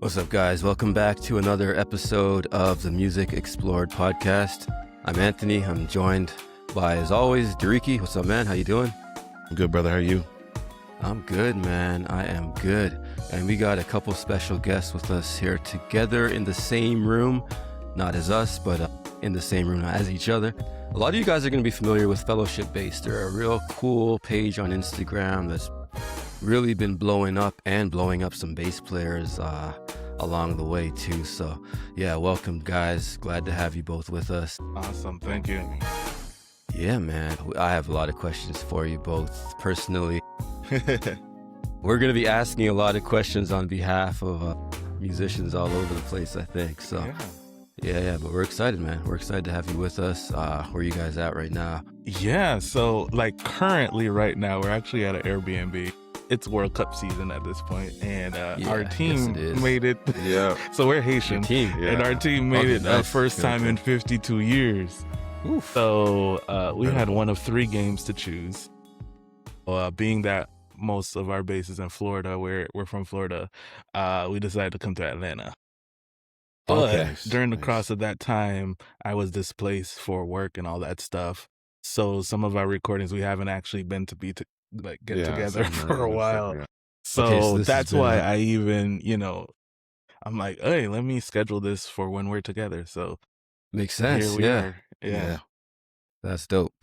What's up, guys? Welcome back to another episode of the Music Explored podcast. I'm Anthony. I'm joined by, as always, Diriki. What's up, man? How you doing? I'm good, brother. How are you? I'm good, man. I am good. And we got a couple special guests with us here together in the same room. Not as us, but in the same room as each other. A lot of you guys are going to be familiar with Fellowship Bass. They're a real cool page on Instagram that's really been blowing up some bass players along the way too. So yeah, welcome, guys. Glad to have you both with us. Awesome. Thank you. Yeah, man. I have a lot of questions for you both personally. We're going to be asking a lot of questions on behalf of musicians all over the place, I think. So yeah, but we're excited, man. We're excited to have you with us. Where are you guys at right now? Yeah, so currently right now, we're actually at an Airbnb. It's World Cup season at this point, and our team made it. Yeah. So we're Haitian, and our team made it nice. First time in 52 years. Oof. So we had one of three games to choose. Being that most of our base is in Florida, we're from Florida, we decided to come to Atlanta. But during the course of that time, I was displaced for work and all that stuff. So some of our recordings, we haven't actually been to get together for a while. So that's why I even, I'm like, hey, let me schedule this for when we're together. So makes sense. Here we are. Yeah. That's dope.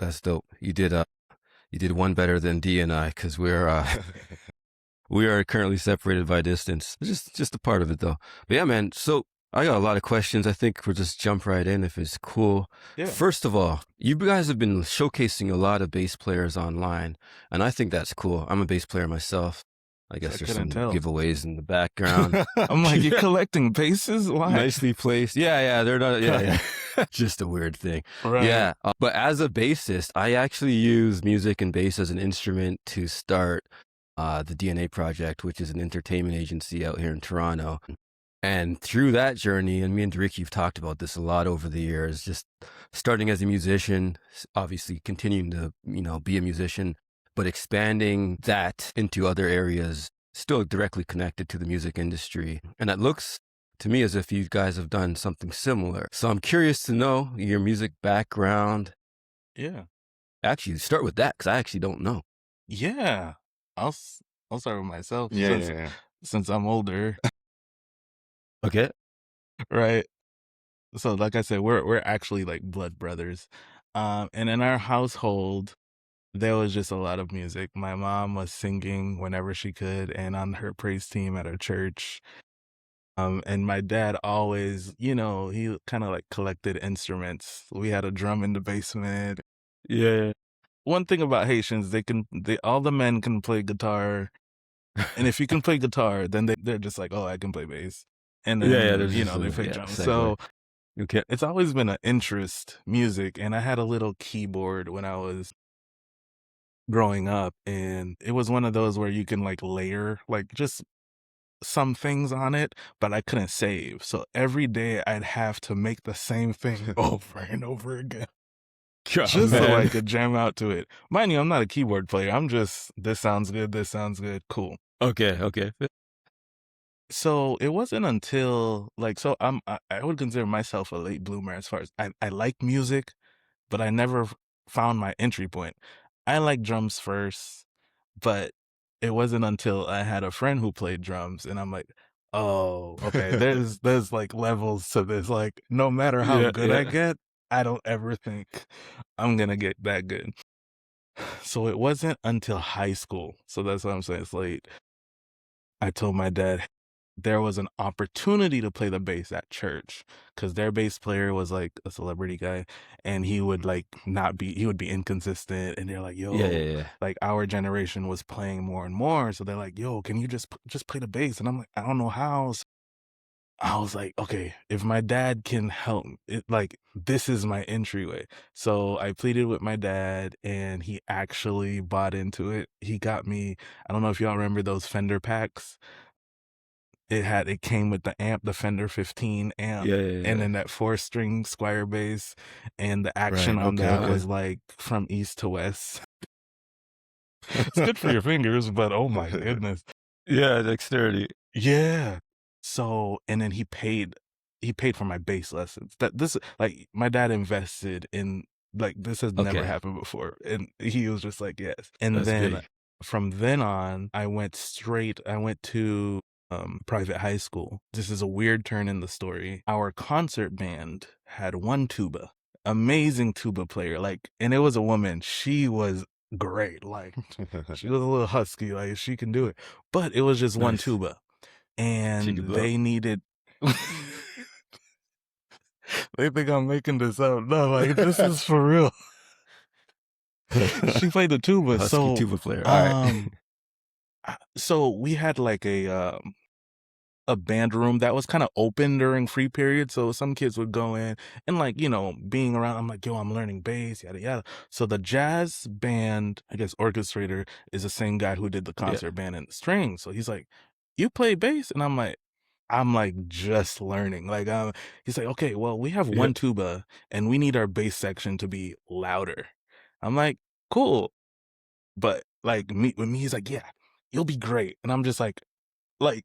You did one better than D and I, because we are currently separated by distance. It's just a part of it though. But yeah, man. So I got a lot of questions. I think we'll just jump right in if it's cool. Yeah. First of all, you guys have been showcasing a lot of bass players online, and I think that's cool. I'm a bass player myself. I guess there's some giveaways in the background. I'm like, you're collecting basses? Why? Nicely placed. Yeah, they're not. Yeah. Just a weird thing. Right. Yeah, but as a bassist, I actually use music and bass as an instrument to start the DNA Project, which is an entertainment agency out here in Toronto. And through that journey, and me and Diriki have talked about this a lot over the years, just starting as a musician, obviously continuing to, be a musician, but expanding that into other areas, still directly connected to the music industry. And it looks to me as if you guys have done something similar. So I'm curious to know your music background. Yeah. Actually, start with that, because I actually don't know. Yeah. I'll start with myself. Yeah. Since I'm older. Okay. Right. So like I said, we're actually like blood brothers. And in our household, there was just a lot of music. My mom was singing whenever she could and on her praise team at her church. And my dad always, he kind of like collected instruments. We had a drum in the basement. Yeah. One thing about Haitians, all the men can play guitar. And if you can play guitar, then they're just like, oh, I can play bass. And then, they play drums. So it's always been an interest, music. And I had a little keyboard when I was growing up. And it was one of those where you can like layer like just some things on it, but I couldn't save. So every day I'd have to make the same thing over and over again. So I could jam out to it. Mind you, I'm not a keyboard player. I'm just, this sounds good, cool. Okay. So it wasn't until I would consider myself a late bloomer as far as I like music, but I never found my entry point. I like drums first, but it wasn't until I had a friend who played drums and I'm like, oh, okay, there's like levels to this. Like no matter how good I get, I don't ever think I'm gonna get that good. So it wasn't until high school. So that's what I'm saying. It's late. I told my dad there was an opportunity to play the bass at church because their bass player was like a celebrity guy and he would he would be inconsistent. And they're like, yo, like our generation was playing more and more. So they're like, yo, can you just play the bass? And I'm like, I don't know how. So I was like, okay, if my dad can help, this is my entryway. So I pleaded with my dad and he actually bought into it. He got me, I don't know if y'all remember those Fender packs. It came with the amp, the Fender 15 amp, and then that 4-string Squire bass, and the action on that was like from east to west. It's good for your fingers, but oh my goodness. Yeah, dexterity. Yeah. So, and then he paid for my bass lessons. That this like my dad invested in, like, this has never Okay. happened before, and he was just like, yes. And That's then big. from then on, I went to private high school. This is a weird turn in the story. Our concert band had one tuba, amazing tuba player, like, and it was a woman. She was great, like, she was a little husky, like she can do it, but it was just one Nice. tuba, She could and blow. they needed. They think I'm making this up. No, like, this is for real. She played the tuba. Husky So, tuba player. All right. so we had like a band room that was kind of open during free period. So some kids would go in and, like, you know, being around, I'm like, yo, I'm learning bass, yada yada. So the jazz band, I guess, orchestrator is the same guy who did the Yeah. concert band and the strings. So he's like, you play bass? And I'm like just learning. Like, he's like, okay, well, we have Yeah. one tuba and we need our bass section to be louder. I'm like, cool. But like with me, he's like, yeah, you'll be great. And I'm just like,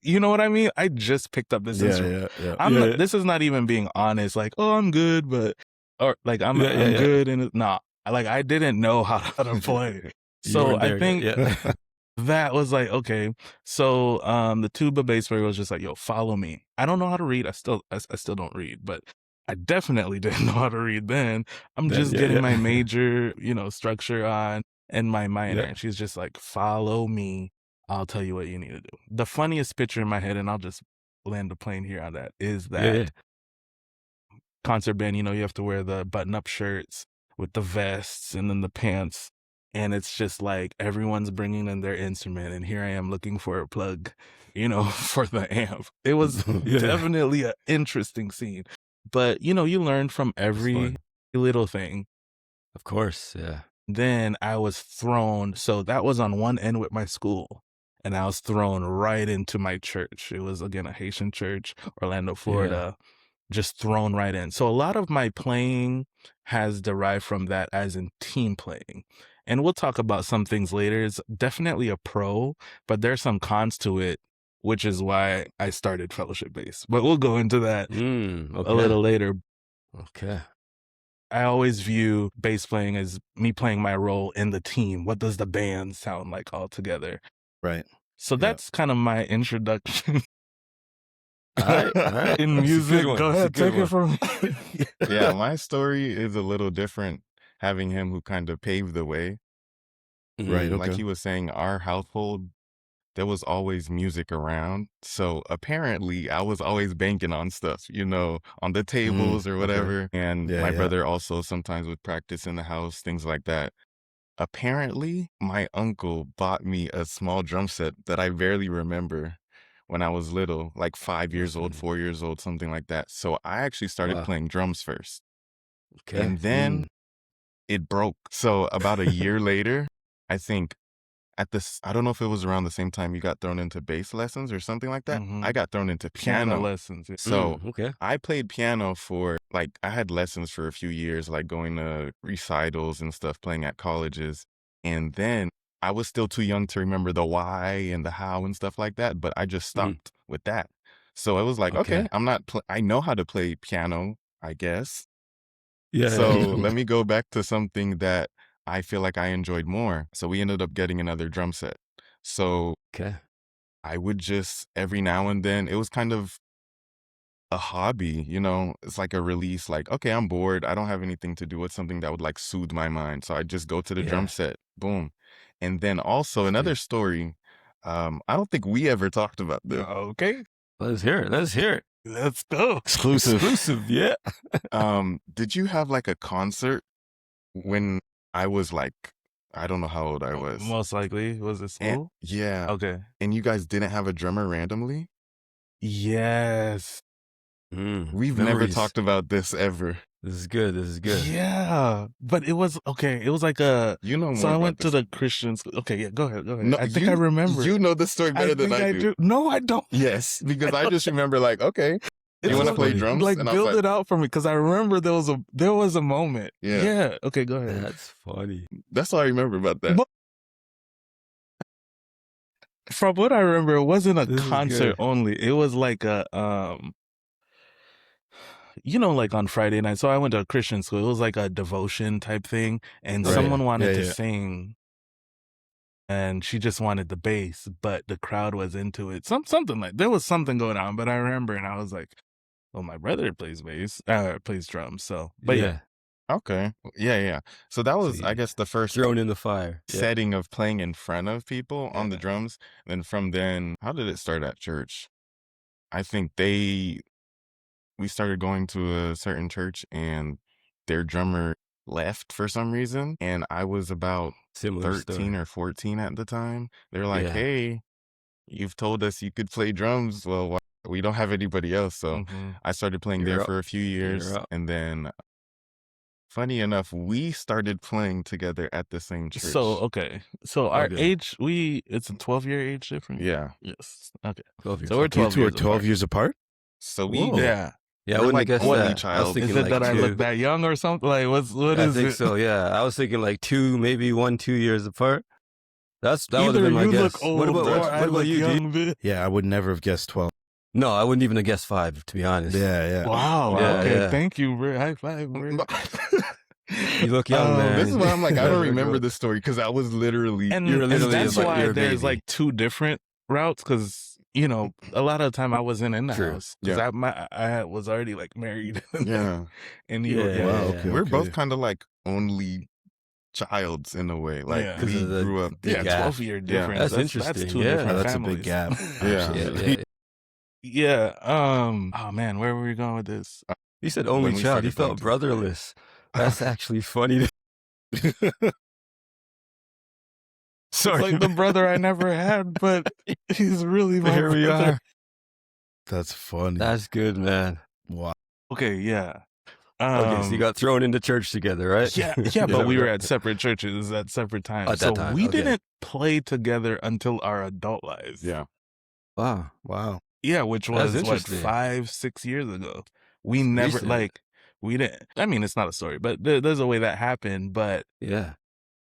you know what I mean? I just picked up this Yeah. instrument. Yeah. Yeah. I'm Yeah. not, Yeah. this is not even being honest. Like, oh, I'm good, but, or like, Yeah. I'm Yeah. good. And nah, like, I didn't know how to play. You So weren't I there yet. think Yeah. that was like, okay. So the tuba bass player was just like, yo, follow me. I don't know how to read. I still don't read, but I definitely didn't know how to read then. I'm Then just yeah. getting my Yeah. major, you know, structure on, and my minor. Yeah. And she's just like, follow me. I'll tell you what you need to do. The funniest picture in my head, and I'll just land the plane here on that, is Yeah. Yeah. that concert band, you know, you have to wear the button up shirts with the vests and then the pants. And it's just like everyone's bringing in their instrument. And here I am looking for a plug, you know, for the amp. It was Yeah. Yeah. definitely an interesting scene. But, you know, you learn from It's every fun. little thing. Of course. Yeah. Then I was thrown. So that was on one end with my school. And I was thrown right into my church. It was, again, a Haitian church, Orlando, Yeah. Florida, just thrown right in. So a lot of my playing has derived from that, as in team playing. And we'll talk about some things later. It's definitely a pro, but there's some cons to it, which is why I started fellowship bass. But we'll go into that a Okay. little later. Okay. I always view bass playing as me playing my role in the team. What does the band sound like all together? Right. So Yeah. that's kind of my introduction All right. All right. in That's a good music. one. Go That's a ahead, good take it one. from me. Yeah, my story is a little different, having him who kind of paved the way. Right. Like Okay. he was saying, our household, there was always music around. So apparently I was always banking on stuff, you know, on the tables or Okay. whatever. And Yeah. my Yeah. brother also sometimes would practice in the house, things like that. Apparently, my uncle bought me a small drum set that I barely remember when I was little, like 5 years old, 4 years old, something like that. So I actually started Wow. playing drums first. Okay. And then it broke. So about a year later, I think I don't know if it was around the same time you got thrown into bass lessons or something like that. I got thrown into Piano piano. lessons. So Okay. I played piano for, like, I had lessons for a few years, like going to recitals and stuff, playing at colleges. And then I was still too young to remember the why and the how and stuff like that, but I just stopped with that. So it was like, okay, Okay. I'm not, I know how to play piano, I guess. Yeah. So let me go back to something that I feel like I enjoyed more. So we ended up getting another drum set. So Okay. I would just, every now and then, it was kind of a hobby, you know, it's like a release, like, okay, I'm bored. I don't have anything to do with something that would like soothe my mind. So I just go to the drum Yeah. set, boom. And then also That's another good. story. I don't think we ever talked about this. Okay, Let's hear it. Let's hear it. let's go. Exclusive. Exclusive. Yeah. Did you have like a concert when I was like, I don't know how old I was. Most likely. Was it And, school? yeah. Okay. And you guys didn't have a drummer randomly? Yes. We've never Memories. talked about this ever. This is good. This is good. Yeah. But it was, okay, it was like a, You know more so I about went to this. the Christian school. Okay, yeah, go ahead, go ahead. No, I think I remember. You know the story better than think I do. No, I don't. Yes, because I just remember like, okay, It's you want to like- play funny. drums? Like, And I was build like, it out for me, because I remember there was a moment. Yeah. Yeah. Okay, go ahead. That's funny. that's all I remember about that. But- From what I remember, it wasn't a This is concert good. only. It was like a like on Friday night. So I went to a Christian school. It was like a devotion type thing, and Right. someone wanted to Yeah. sing, and she just wanted the bass, but the crowd was into it. Something like there was something going on, but I remember, and I was like, "Well, my brother plays bass, plays drums." So, but yeah. Okay. Yeah. So that was, I See. guess, the first Thrown in the fire. Yeah. setting of playing in front of people on the Yeah. drums. Then from then, how did it start at church? I think we started going to a certain church and their drummer left for some reason. And I was about Similar 13 story. or 14 at the time. They were like, Yeah. hey, you've told us you could play drums. Well, we don't have anybody else. So I started playing You're there up. for a few years. You're up. And then, funny enough, we started playing together at the same church. So okay, so our Okay. age, it's a 12-year age difference. Yeah. Yes. Okay. 12 years. So we're old. 12 You two are years 12 apart. years apart? So Whoa. we, Yeah. Yeah, I We're wouldn't like have guessed only that. I was child. thinking Is it like that I 2. look that young or something? Like, what I is think it? so. Yeah, I was thinking like 2, maybe 1, 2 years apart. That would have Either been my you guess. look old What or about I look you, D? young. Bitch. Yeah, I would never have guessed 12. No, I wouldn't even have guessed 5, to be honest. Yeah. Wow. Yeah, Okay. yeah. Thank you, bro. High five, bro. You look young, man. This is why I'm like, I don't Very remember good. this story because I was literally. And, You're and literally that's like why you're a there's baby. like 2 different routes, because a lot of the time I wasn't in the True. house because I was already like married. Yeah. And you were, Yeah. Wow, okay. We're both kind of like only childs in a way. Like, Yeah. 'Cause we of the grew up. big Yeah, gap. 12-year difference. That's That's interesting. 2 Yeah, different that's a families. big gap. Yeah. Yeah. Yeah. Oh man, where were we going with this? He said When only we child. He started playing felt together. brotherless. That's actually funny. Sorry. It's like the brother I never had, but he's really my Here we brother. are. That's funny. That's good, man. Wow. Okay, yeah. Okay, so you got thrown into church together, right? Yeah, but we were at separate churches at separate times. At that time, we okay. didn't play together until our adult lives. Yeah. Wow. Yeah, which That's was what, interesting. 5-6 years ago. We never Recent. we didn't. I mean, it's not a story, but there's a way that happened. But Yeah.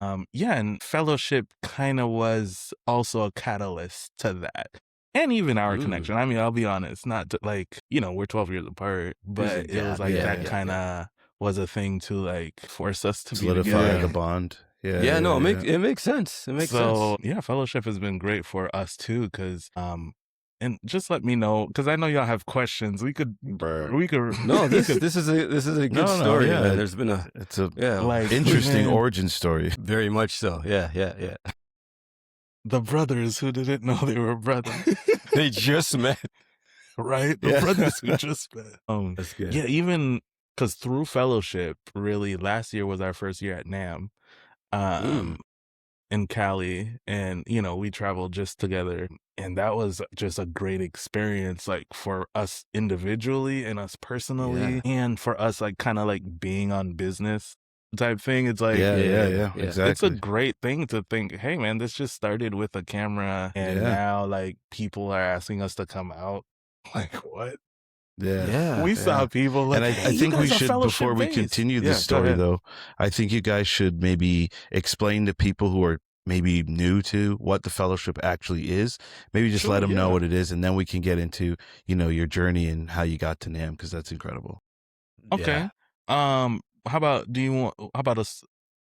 and fellowship kind of was also a catalyst to that, and even our connection. I mean, I'll be honest, not to, like, we're 12 years apart, but it was like that kind of was a thing to like force us to be Solidify together. the bond. Yeah. Yeah, no, it makes sense. It makes So sense. yeah, fellowship has been great for us too, because and just let me know, because I know y'all have questions. We could No, this is a good story. yeah. Man. There's been It's a like interesting even origin story. very much so. Yeah. the brothers who didn't know they were brothers, They just met. right? The Yeah. brothers who just met. That's good. Yeah, even because through fellowship, really, last year was our first year at NAM, in Cali, and we traveled just together, and that was just a great experience, like for us individually and us personally, and for us like kind of like being on business type thing. It's like Yeah. Exactly. it's a great thing to think, hey man, this just started with a camera, and now like people are asking us to come out. Like, what? Yeah. We saw people like, And I "Hey, you think we guys are should, fellowship before we based." continue Yeah, this go story, ahead. though, I think you guys should maybe explain to people who are maybe new to what the fellowship actually is. Maybe just let them know what it is, and then we can get into, your journey and how you got to NAM, because that's incredible. Okay. How about a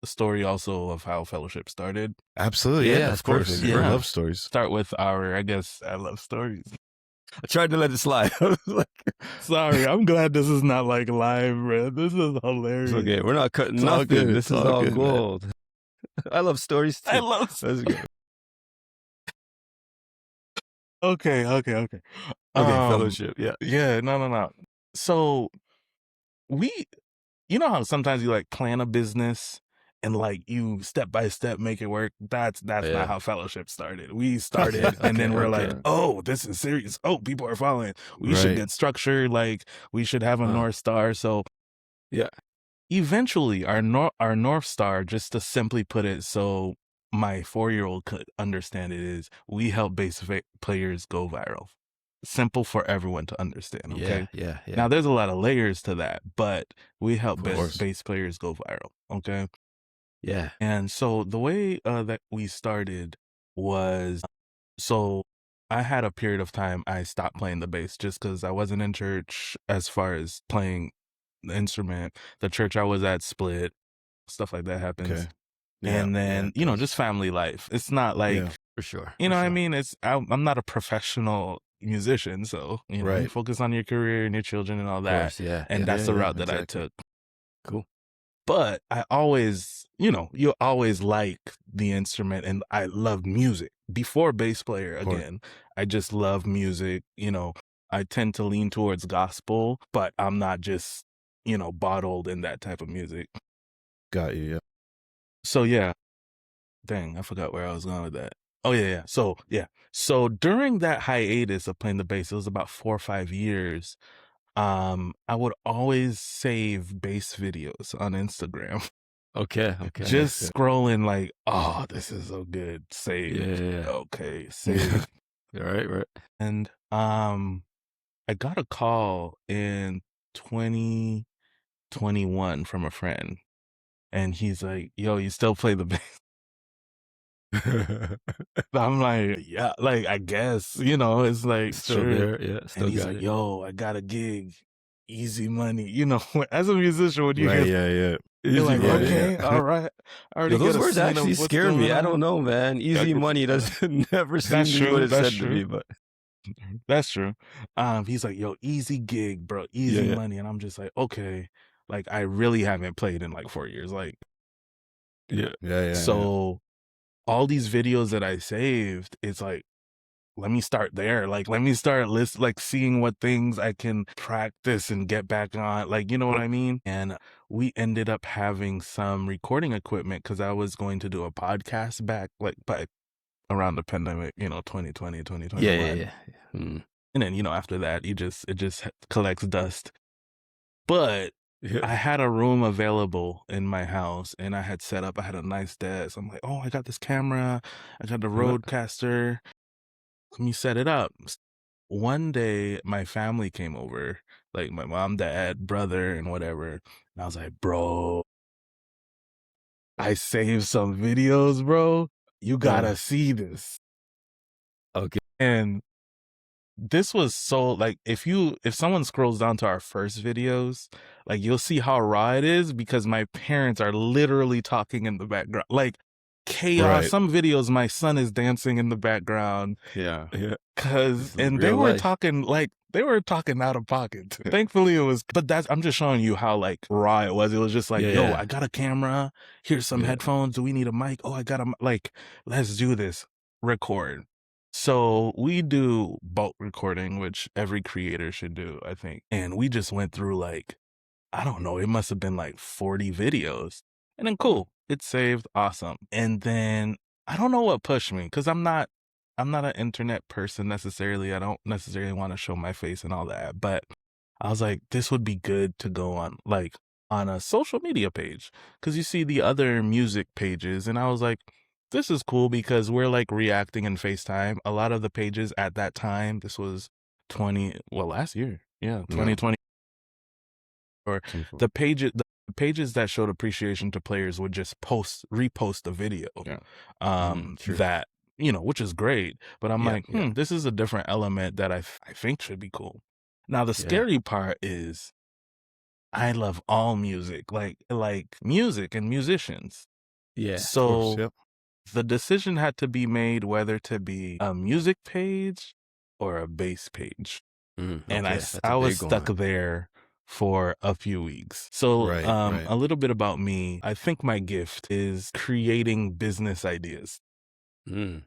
story also of how fellowship started? Absolutely. Yeah, Yeah, that's of course. perfect. We Yeah. love stories. Start with I love stories. I tried to let it slide. I was like, Sorry, I'm glad this is not like live, bro. This is hilarious. it's okay. We're not cutting It's all nothing. good. This It's is all all good, man. gold. I love stories too. I love. That's good. Okay. Okay, fellowship. Yeah. Yeah. No. So you know how sometimes you like plan a business and like you step by step make it work. That's Yeah. not how fellowship started. We started and then we're like, oh, this is serious. Oh, people are following. We should Right. get structured. Like we should have a North Star. So Yeah. eventually our North Star, just to simply put it so my 4-year-old could understand it, is we help bass players go viral. Simple for everyone to understand. Okay. Yeah. Now there's a lot of layers to that, but we help Of course. bass players go viral. Okay. Yeah. And so the way that we started was So I had a period of time I stopped playing the bass just because I wasn't in church as far as playing the instrument. The church I was at split, stuff like that happens. Okay. Yeah. And Yeah, then, it you know, does. just family life. It's not like, Yeah. For sure. you For know what I sure. mean? I'm not a professional musician. So, you know, you Right. focus on your career and your children and all Of that. course. Yeah. And Yeah. that's the Yeah, route that I exactly. took. Cool. But I always, you know, you always like the instrument, and I love music. Before bass player, Of course. again, I just love music. You know, I tend to lean towards gospel, but I'm not just, you know, bottled in that type of music. Got you. Yeah. So yeah, dang, I forgot where I was going with that. Oh yeah. So during that hiatus of playing the bass, it was about 4 or 5 years. I would always save bass videos on Instagram. Okay. Okay. Just scrolling like, oh, this is so good. Save. Yeah. Okay, save. Right. Right. And I got a call in 2021 from a friend, and he's like, "Yo, you still play the bass?" I'm like, "Yeah, like I guess, you know, it's like Still sure." there. Yeah. And Still he's got like, it. "Yo, I got a gig, easy money." You know, as a musician, when you Right. hear, Yeah. you're Easy like, money. "Okay, all right." I already Yo, those get a words scene actually of what's scare me. going I on. don't know, man. Easy money doesn't never seem That's to be what true. it's That's said to true. be, but That's true. He's like, "Yo, easy gig, bro, easy yeah. money," and I'm just like, "Okay." Like, I really haven't played in like 4 years. Like, Yeah. Yeah. so all these videos that I saved, it's like, let me start there. Like, let me start seeing what things I can practice and get back on. Like, you know what I mean? And we ended up having some recording equipment because I was going to do a podcast back by around the pandemic, you know, 2020, 2021. Yeah. Mm. And then, you know, after that, it just collects dust. But Yeah. I had a room available in my house, and I had a nice desk. I'm like, oh, I got this camera. I got the Rodecaster. Let me set it up. One day, my family came over, like my mom, dad, brother, and whatever. And I was like, bro, I saved some videos, bro. You gotta see this. Okay. And this was so like if someone scrolls down to our first videos, like you'll see how raw it is because my parents are literally talking in the background. Like chaos. Right. Some videos my son is dancing in the background. Yeah. Yeah. And they Real were life. talking out of pocket. Thankfully it was, but I'm just showing you how like raw it was. It was just like, yo, Yeah. I got a camera. Here's some Yeah. headphones. Do we need a mic? Oh, I got let's do this. Record. So we do bulk recording, which every creator should do, I think. And we just went through like, I don't know, it must have been like 40 videos. And then cool, it's saved, awesome. And then I don't know what pushed me because I'm not an internet person necessarily. I don't necessarily want to show my face and all that. But I was like, this would be good to go on on a social media page because you see the other music pages. And I was like, this is cool because we're like reacting in FaceTime. A lot of the pages at that time, this was last year. Yeah, 2020. Or the pages that showed appreciation to players would just repost the video. Yeah. True. That, you know, which is great. But I'm Yeah, like, yeah. this is a different element that I think should be cool. Now the scary part is I love all music, like music and musicians. Yeah. So Of course, yep. the decision had to be made whether to be a music page or a bass page. And Okay, that's I a was big stuck one. there for a few weeks. So Right. a little bit about me. I think my gift is creating business ideas. Mm.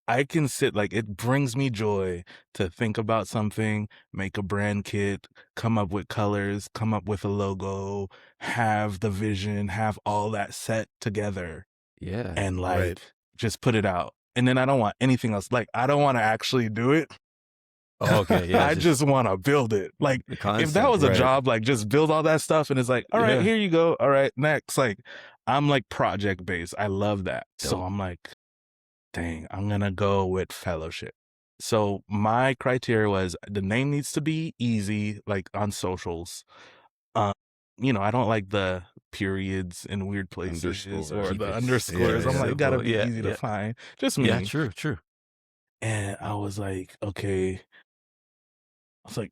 I can it brings me joy to think about something, make a brand kit, come up with colors, come up with a logo, have the vision, have all that set together Yeah. and Right. just put it out. And then I don't want anything else. Like I don't want to actually do it. Oh, okay. Yeah. I just want to build it. Like the if concept. that was a right. job, like just build all that stuff and it's like, all right, Yeah. here you go. All right, next. Like I'm like project based. I love that. So Dope. I'm like, dang, I'm going to go with fellowship. So my criteria was the name needs to be easy, like on socials. You know, I don't like the periods in weird places Underscores. or Keep the it underscores. I'm like, simple. gotta be Yeah, easy to yeah. find. Just me. Yeah, true. And I was like, okay. I was like,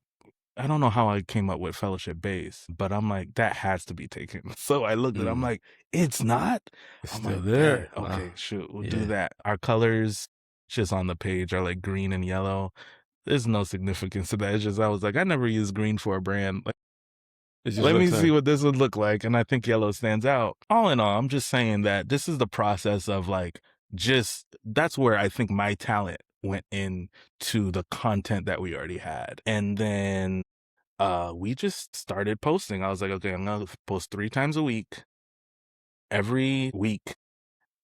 I don't know how I came up with Fellowship Bass, but I'm like, that has to be taken. So I looked at it, I'm like, it's not? It's I'm still like, there. bet. Wow. Okay, shoot, we'll do Yeah. that. Our colors just on the page are like green and yellow. There's no significance to that. It's just, I was like, I never used green for a brand. Like, It just let me looks see like what this would look like. And I think yellow stands out. All in all, I'm just saying that this is the process of like, that's where I think my talent went into the content that we already had. And then we just started posting. I was like, okay, I'm gonna post 3 times a week, every week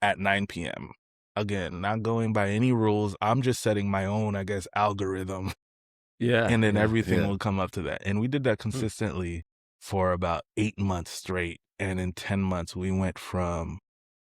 at 9 p.m. Again, not going by any rules. I'm just setting my own, I guess, algorithm, yeah, and then yeah, everything yeah. will come up to that. And we did that consistently for about 8 months straight. And in 10 months, we went from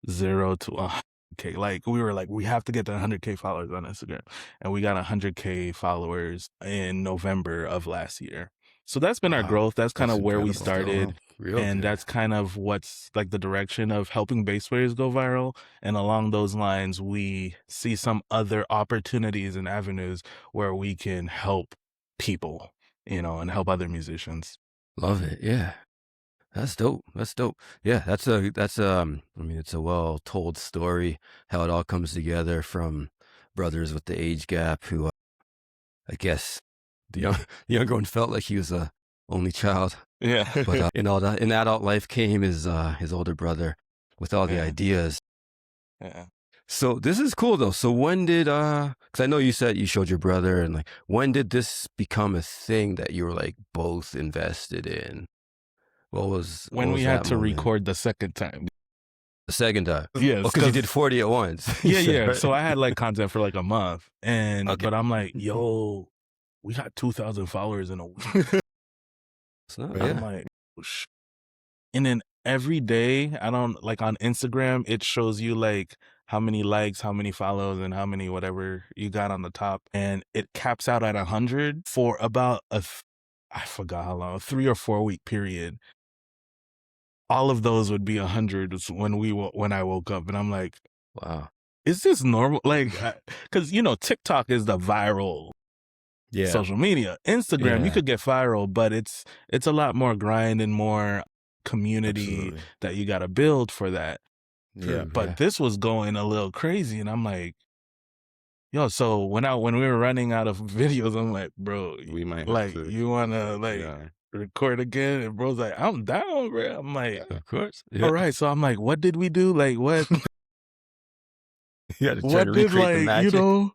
0 to 100K. Like, we were like, we have to get to 100K followers on Instagram. And we got 100K followers in November of last year. So that's been our Wow. growth. That's kind That's of where we incredible. started. Real And good. that's kind of what's like the direction of helping bass players go viral. And along those lines, we see some other opportunities and avenues where we can help people, and help other musicians. Love it. Yeah. That's dope. That's dope. Yeah, I mean, it's a well told story how it all comes together from brothers with the age gap who I guess the younger one felt like he was a only child. Yeah. But in adult life came his older brother with all the Yeah. ideas. Yeah. So this is cool though. So when did because I know you said you showed your brother and like when did this become a thing that you were like both invested in? What When we was had that to moment? record the second time. The second time. Yes, Because you did 40 at once. Yeah, You said, yeah. right? So I had like content for like a month, Okay. but I'm like, yo, we got 2,000 followers in a week. So, I'm yeah. like, and then every day, I don't like on Instagram, it shows you like how many likes, how many follows, and how many whatever you got on the top, and it caps out at 100 for about I forgot how long, a 3 or 4 week period. All of those would be 100 when I woke up, and I'm like, Wow. is this normal? Like, because TikTok is the viral Yeah. social media. Instagram, you Yeah. could get viral, but it's a lot more grind and more community Absolutely. that you got to build for that. Yeah. But this was going a little crazy, and I'm like, yo. So when we were running out of videos, I'm like, bro, We might have like, to. you wanna like Yeah. record again? And bro's like, I'm down, bro. I'm like, Of course. Yeah. all right. So I'm like, what did we do? Like, what? You had to try What to did recreate the magic.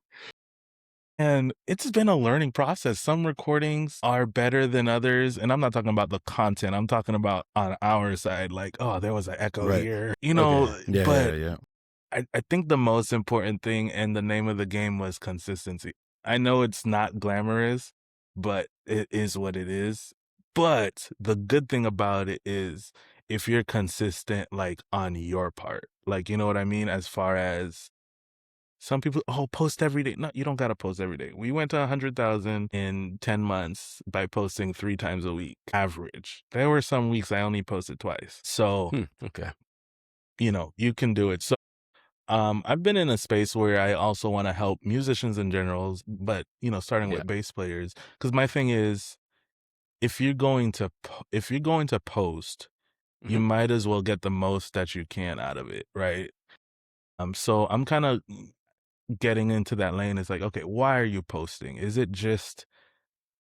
And it's been a learning process. Some recordings are better than others. And I'm not talking about the content. I'm talking about on our side, like, oh, there was an echo Right. here, Okay. Yeah. but Yeah. I think the most important thing and the name of the game was consistency. I know it's not glamorous, but it is what it is. But the good thing about it is if you're consistent, like on your part, like, you know what I mean? As far as some people, post every day. No, you don't got to post every day. We went to 100,000 in 10 months by posting 3 times a week, average. There were some weeks I only posted twice. So, Okay. you can do it. So, I've been in a space where I also want to help musicians in general, but, starting Yeah. with bass players. Because my thing is, if you're going to post, you might as well get the most that you can out of it, right? So I'm kind of getting into that lane. Is like, okay, why are you posting? Is it just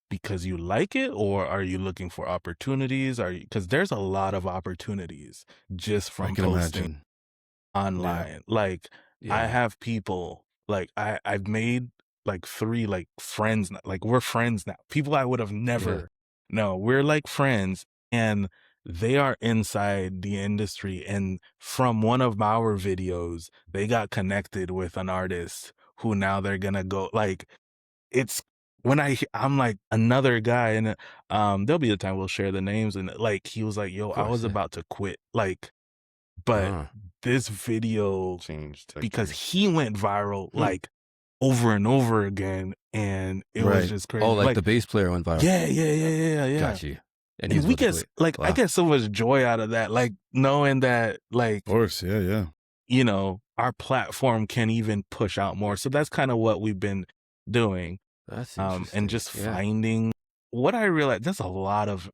because you like it, or are you looking for opportunities? Because there's a lot of opportunities just I from can posting imagine. online. Like, I Yeah. have people, like, I've made like 3 like friends, like we're friends now. People I would have never. No, we're like friends, and they are inside the industry. And from one of our videos, they got connected with an artist who now they're gonna go like, it's when I'm like another guy, and there'll be a time we'll share the names, and like he was like, yo, I course, was yeah. about to quit, like, but this video, Changed. because he went viral like over and over again, and it was Right. just crazy. Oh, like the bass player went viral. Yeah. Got you. And And he's we about to get quit. like, I Wow. get so much joy out of that, like knowing that, like, Of course. Yeah. Yeah. our platform can even push out more. So that's kind of what we've been doing. That's And interesting. just Yeah. finding what I realized, there's a lot of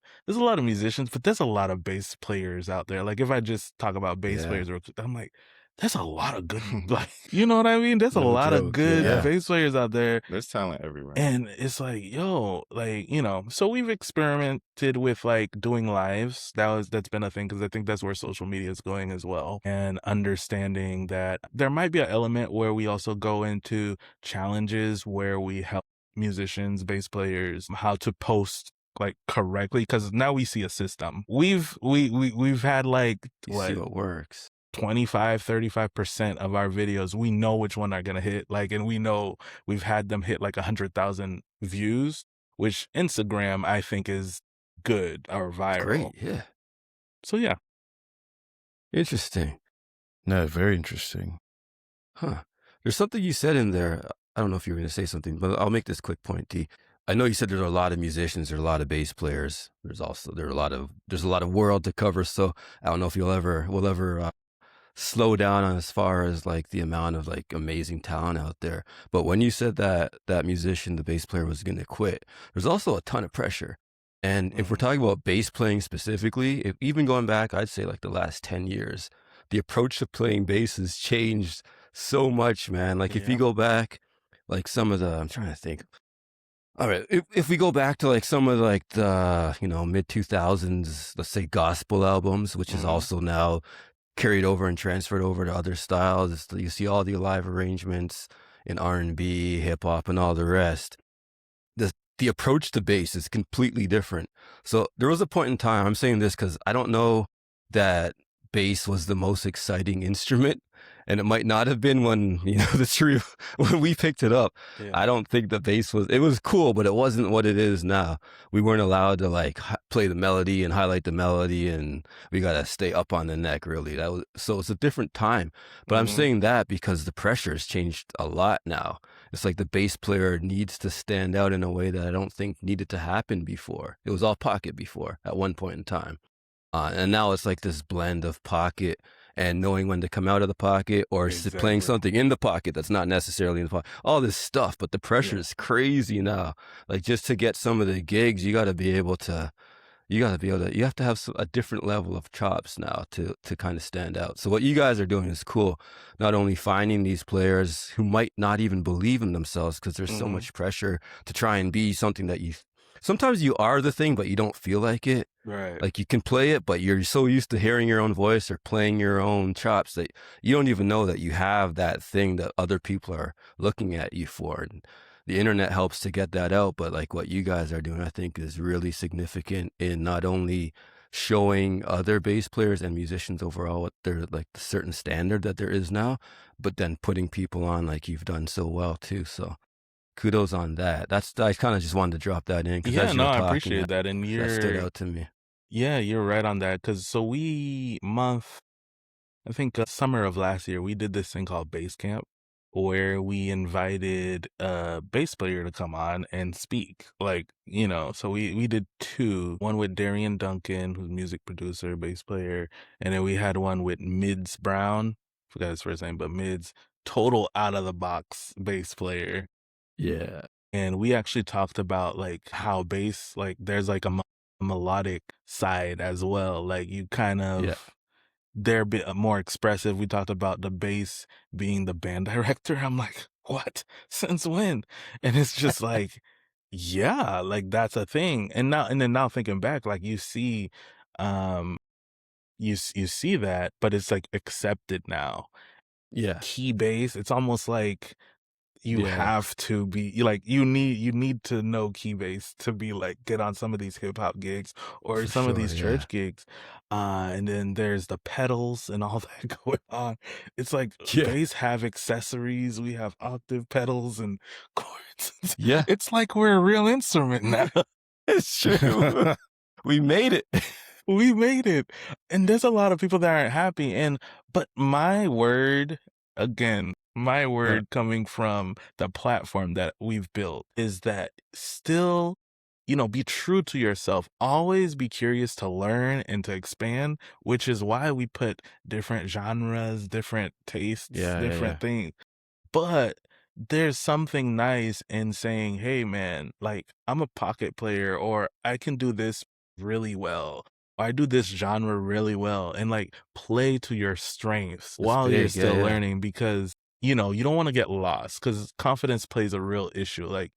musicians, but there's a lot of bass players out there. Like if I just talk about bass Yeah. players, I'm like, there's a lot of good, like, you know what I mean? There's a No lot of joke. good Yeah. bass players out there. There's talent everywhere. And it's like, yo, like, so we've experimented with like doing lives. That's been a thing because I think that's where social media is going as well. And understanding that there might be an element where we also go into challenges where we help musicians, bass players, how to post like correctly because now we see a system. We've had like You see what works. 25-35% of our videos, we know which one are gonna hit, like, and we know we've had them hit like 100,000 views, which Instagram I think is good or viral. Great. Yeah. So yeah. Interesting. No, very interesting. Huh. There's something you said in there. I don't know if you were going to say something, but I'll make this quick point, D. I know you said there's a lot of musicians, there's a lot of bass players. There's a lot of world to cover. So I don't know if we'll ever slow down on as far as like the amount of like amazing talent out there. But when you said that musician, the bass player was going to quit, there's also a ton of pressure. And if we're talking about bass playing specifically, even going back, I'd say like the last 10 years, the approach to playing bass has changed so much, man. Like if you Yeah. go back, like I'm trying to think. All right, if we go back to like some of like the mid 2000s, let's say gospel albums, which is also now carried over and transferred over to other styles. You see all the live arrangements in R&B, hip hop, and all the rest. The approach to bass is completely different. So there was a point in time, I'm saying this because I don't know that bass was the most exciting instrument, and it might not have been when the true when we picked it up. Yeah. I don't think the bass was cool, but it wasn't what it is now. We weren't allowed to like play the melody and highlight the melody, and we got to stay up on the neck really. So it's a different time. But I'm saying that because the pressure has changed a lot now. It's like the bass player needs to stand out in a way that I don't think needed to happen before. It was all pocket before at one point in time. And now it's like this blend of pocket and knowing when to come out of the pocket or playing something in the pocket that's not necessarily in the pocket. All this stuff, but the pressure is crazy now. Like just to get some of the gigs, you have to have a different level of chops now to kind of stand out. So what you guys are doing is cool. Not only finding these players who might not even believe in themselves because there's so much pressure to try and be something that sometimes you are the thing, but you don't feel like it. Right. Like you can play it, but you're so used to hearing your own voice or playing your own chops that you don't even know that you have that thing that other people are looking at you for. And the internet helps to get that out, but like what you guys are doing, I think is really significant in not only showing other bass players and musicians overall what they're like the certain standard that there is now, but then putting people on like you've done so well too. So kudos on that. I kind of just wanted to drop that in because Yeah, no, I appreciate that. And that stood out to me. Yeah, you're right on that. Cause so I think summer of last year, we did this thing called Bass Camp where we invited a bass player to come on and speak. Like, so we did one with Darian Duncan, who's music producer, bass player, and then we had one with Mids Brown, forgot his first name, but Mids, total out of the box bass player. Yeah. And we actually talked about like how bass, like there's like a melodic side as well. Like you kind of, they're a bit more expressive. We talked about the bass being the band director. I'm like, what? Since when? And it's just like, yeah, like that's a thing. And then now thinking back, like you see that, but it's like accepted now. Yeah. Key bass, it's almost like you have to be like you need to know key bass to be like get on some of these hip hop gigs or some of these church gigs. And then there's the pedals and all that going on. It's like bass have accessories. We have octave pedals and chords. It's like we're a real instrument now. It's true. We made it. We made it. And there's a lot of people that aren't happy. But my word, again, coming from the platform that we've built is that still, be true to yourself. Always be curious to learn and to expand, which is why we put different genres, different tastes, different things. But there's something nice in saying, hey man, like I'm a pocket player, or I can do this really well, or I do this genre really well, and like play to your strengths That's while you're big. Yeah, still yeah. learning, because you know, you don't want to get lost, because confidence plays a real issue. Like,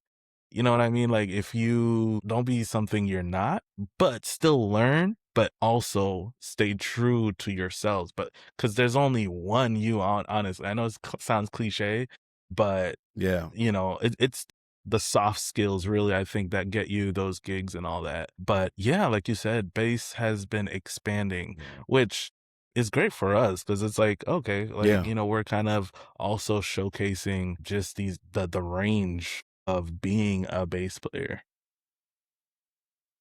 you know what I mean? Like, if you don't be something you're not, but still learn, but also stay true to yourselves. But because there's only one you, honestly. I know it sounds cliche, but Yeah. you know, it's the soft skills really, I think, that get you those gigs and all that. But yeah, like you said, bass has been expanding, which is great for us, because it's like, okay, like, Yeah. you know, we're kind of also showcasing just the range of being a bass player.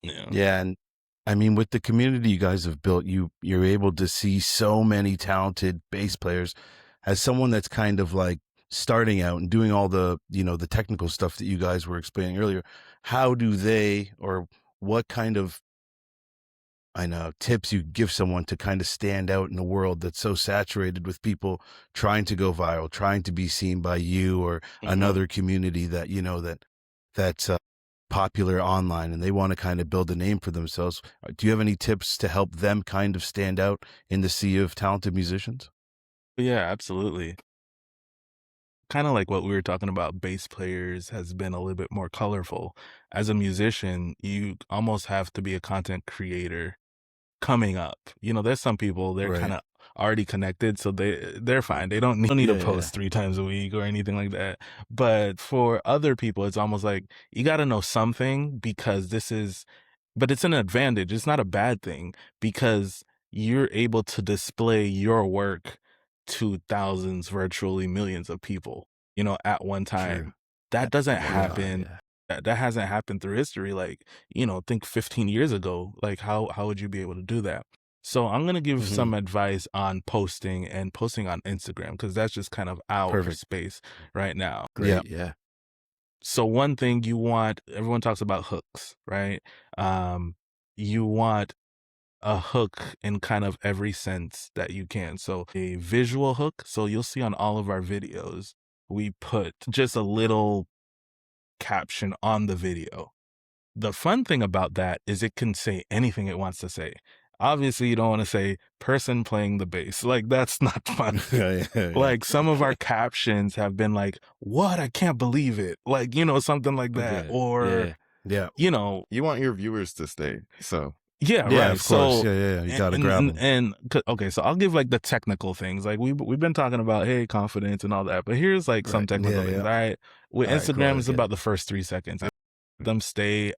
Yeah. Yeah, and I mean, with the community you guys have built, you're able to see so many talented bass players. As someone that's kind of like starting out and doing all the, you know, the technical stuff that you guys were explaining earlier, how do they, or what kind of, I know, tips you give someone to kind of stand out in a world that's so saturated with people trying to go viral, trying to be seen by you or another community that, you know, that's popular online, and they want to kind of build a name for themselves. Do you have any tips to help them kind of stand out in the sea of talented musicians? Yeah, absolutely. Kind of like what we were talking about, bass players has been a little bit more colorful. As a musician, you almost have to be a content creator coming up. You know, there's some people, they're Right. kind of already connected, so they're fine. They don't need to Yeah, yeah. post 3 times a week or anything like that. But for other people, it's almost like you got to know something, because but it's an advantage. It's not a bad thing, because you're able to display your work to thousands, virtually millions of people, you know, at one True. time. That doesn't Yeah, happen. yeah. That hasn't happened through history. Like, you know, think 15 years ago, like how would you be able to do that? So I'm going to give Mm-hmm. some advice on posting and posting on Instagram, because that's just kind of our Perfect. space right now. Yeah. Great. Yeah. So one thing you want, everyone talks about hooks, right? You want a hook in kind of every sense that you can. So a visual hook. So you'll see on all of our videos, we put just a little caption on the video. The fun thing about that is it can say anything it wants to say. Obviously, you don't want to say person playing the bass. Like, that's not fun. Yeah. Like, some of our captions have been like, what? I can't believe it. Like, you know, something like that. Okay. Or, Yeah. Yeah. you know, You want your viewers to stay. So yeah, Yeah, right. of course. So, Yeah. You got to grab them. okay, so I'll give like the technical things. Like we've been talking about, hey, confidence and all that, but here's like some Right. technical Yeah. things. All right, with All right, cool. Instagram, I it's get it. about the first 3 seconds. Them stay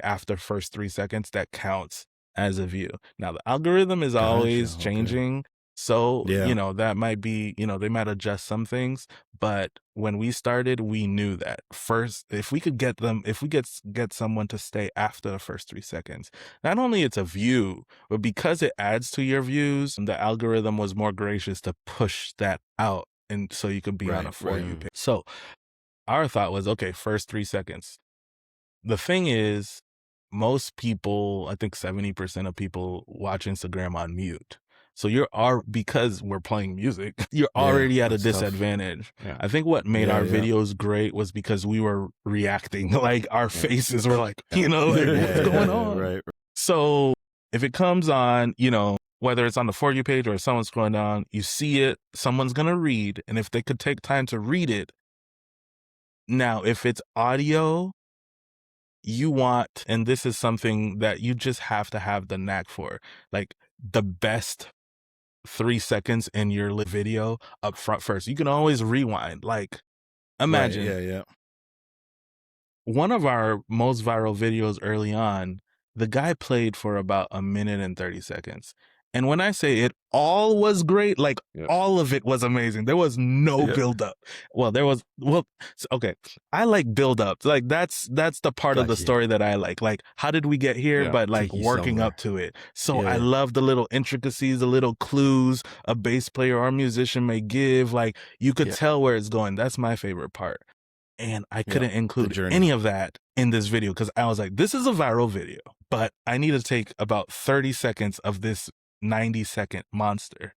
after first 3 seconds, that counts as a view. Now the algorithm is always Gotcha. Okay. changing, so Yeah. you know that might be, you know, they might adjust some things, but when we started, we knew that first, if we could get them, if we get someone to stay after the first 3 seconds, not only it's a view, but because it adds to your views, the algorithm was more gracious to push that out, and so you could be on a Right, For You right. page. So our thought was, okay, first 3 seconds. The thing is, most people, I think 70% of people watch Instagram on mute. So because we're playing music, you're Yeah, already at a that's tough. disadvantage. Yeah. I think what made Yeah, our yeah. videos great was because we were reacting. Like, our faces were like, you know, like, Yeah, what's yeah, going yeah, on? Right. So if it comes on, you know, whether it's on the For You page or someone's scrolling down, you see it, someone's going to read. And if they could take time to read it. Now, if it's audio, you want, and this is something that you just have to have the knack for, like the best 3 seconds in your video up front first. You can always rewind. Like, imagine Right. Yeah. one of our most viral videos early on, the guy played for about 1 minute and 30 seconds. And when I say it all was great, like Yeah. all of it was amazing. There was no Yeah. build up. Well, okay. I like build up. Like that's the part of the Gotcha. story that I like. Like, how did we get here? Yeah. But like Take you working somewhere. up to it. So Yeah, I yeah. love the little intricacies, the little clues a bass player or musician may give. Like, you could Yeah. tell where it's going. That's my favorite part. And I couldn't include journey. any of that in this video, because I was like, this is a viral video, but I need to take about 30 seconds of this 90-second monster.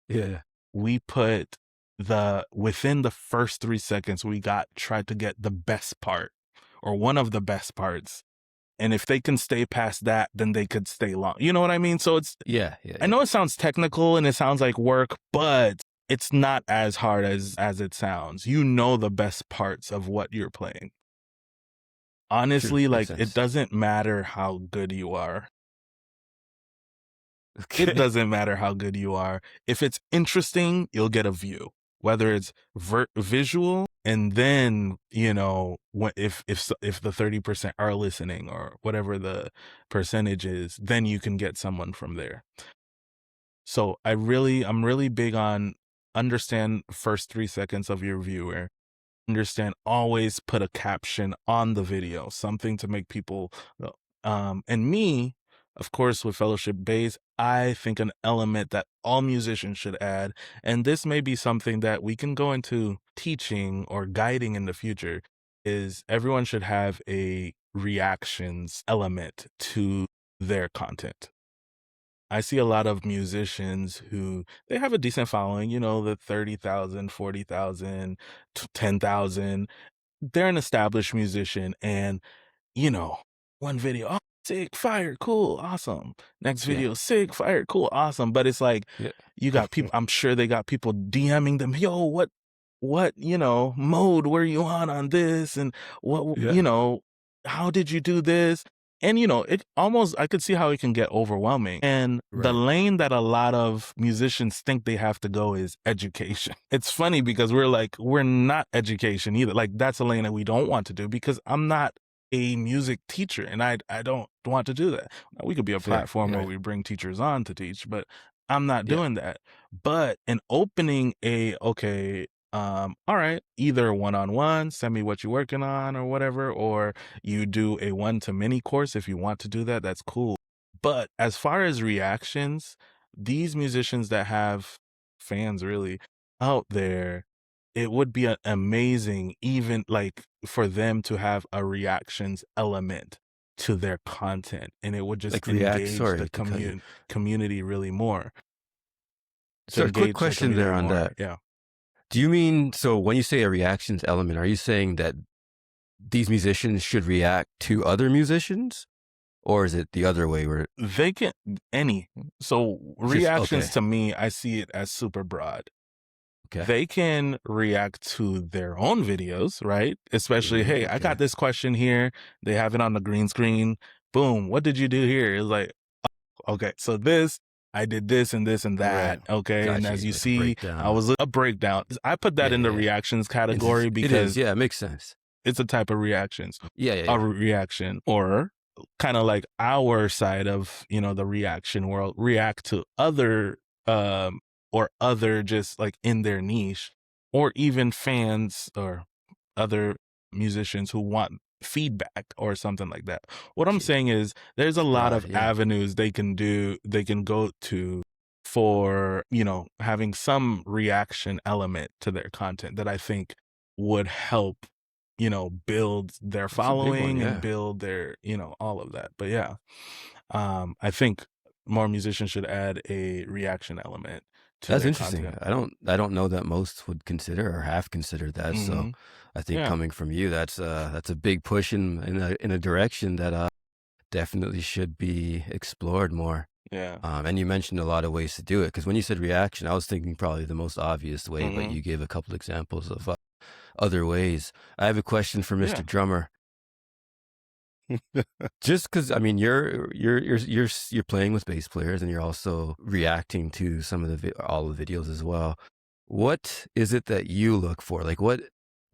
Yeah. We put within the first 3 seconds, we tried to get the best part or one of the best parts. And if they can stay past that, then they could stay long. You know what I mean? So I know it sounds technical and it sounds like work, but it's not as hard as it sounds. You know the best parts of what you're playing. Honestly, True. like Makes it sense. doesn't matter how good you are. Okay. It doesn't matter how good you are. If it's interesting, you'll get a view. Whether it's visual, and then if the 30% are listening or whatever the percentage is, then you can get someone from there. So I'm really big on understand first 3 seconds of your viewer. Understand, always put a caption on the video, something to make people and me, of course, with Fellowship Bass, I think an element that all musicians should add, and this may be something that we can go into teaching or guiding in the future, is everyone should have a reactions element to their content. I see a lot of musicians who they have a decent following, the 30,000, 40,000, 10,000. They're an established musician, and one video, oh, sick, fire, cool, awesome. Next video, sick, fire, cool, awesome. But it's like you got people. I'm sure they got people DMing them, yo, what mode were you on this, and what how did you do this? And it almost, I could see how it can get overwhelming. And the lane that a lot of musicians think they have to go is education. It's funny because we're not education either. Like that's a lane that we don't want to do because I'm not a music teacher and I don't want to do that. Now, we could be a platform where we bring teachers on to teach, but I'm not doing that. But in opening all right, either one-on-one, send me what you're working on or whatever, or you do a one-to-many course if you want to do that, that's cool. But as far as reactions, these musicians that have fans really out there, it would be amazing even like for them to have a reactions element to their content, and it would just Like engage the community really more. So a quick question there on that. Yeah. Do you mean, so when you say a reactions element, are you saying that these musicians should react to other musicians? Or is it the other way where they can so reactions to me, I see it as super broad. Okay. They can react to their own videos, right? Especially, hey, I got this question here. They have it on the green screen. Boom. What did you do here? It's like, okay, so I did this and this and that. Right. Okay. Gotcha. And as you see, I was a breakdown. I put that in the reactions category because it makes sense. It's a type of reactions. A reaction, or kind of like our side of, the reaction world, react to other, or other just like in their niche, or even fans or other musicians who want feedback or something like that. What I'm saying is there's a lot of avenues they can go to for, having some reaction element to their content that I think would help, build their following and build their, all of that. But I think more musicians should add a reaction element to That's their interesting. content. I don't know that most would consider or have considered that. Mm-hmm. So I think coming from you, that's a big push in a direction that definitely should be explored more. Yeah. And you mentioned a lot of ways to do it, because when you said reaction, I was thinking probably the most obvious way, but you gave a couple examples of other ways. I have a question for Mr. Drummer. Just because, I mean, you're playing with bass players and you're also reacting to some of all the videos as well. What is it that you look for? Like what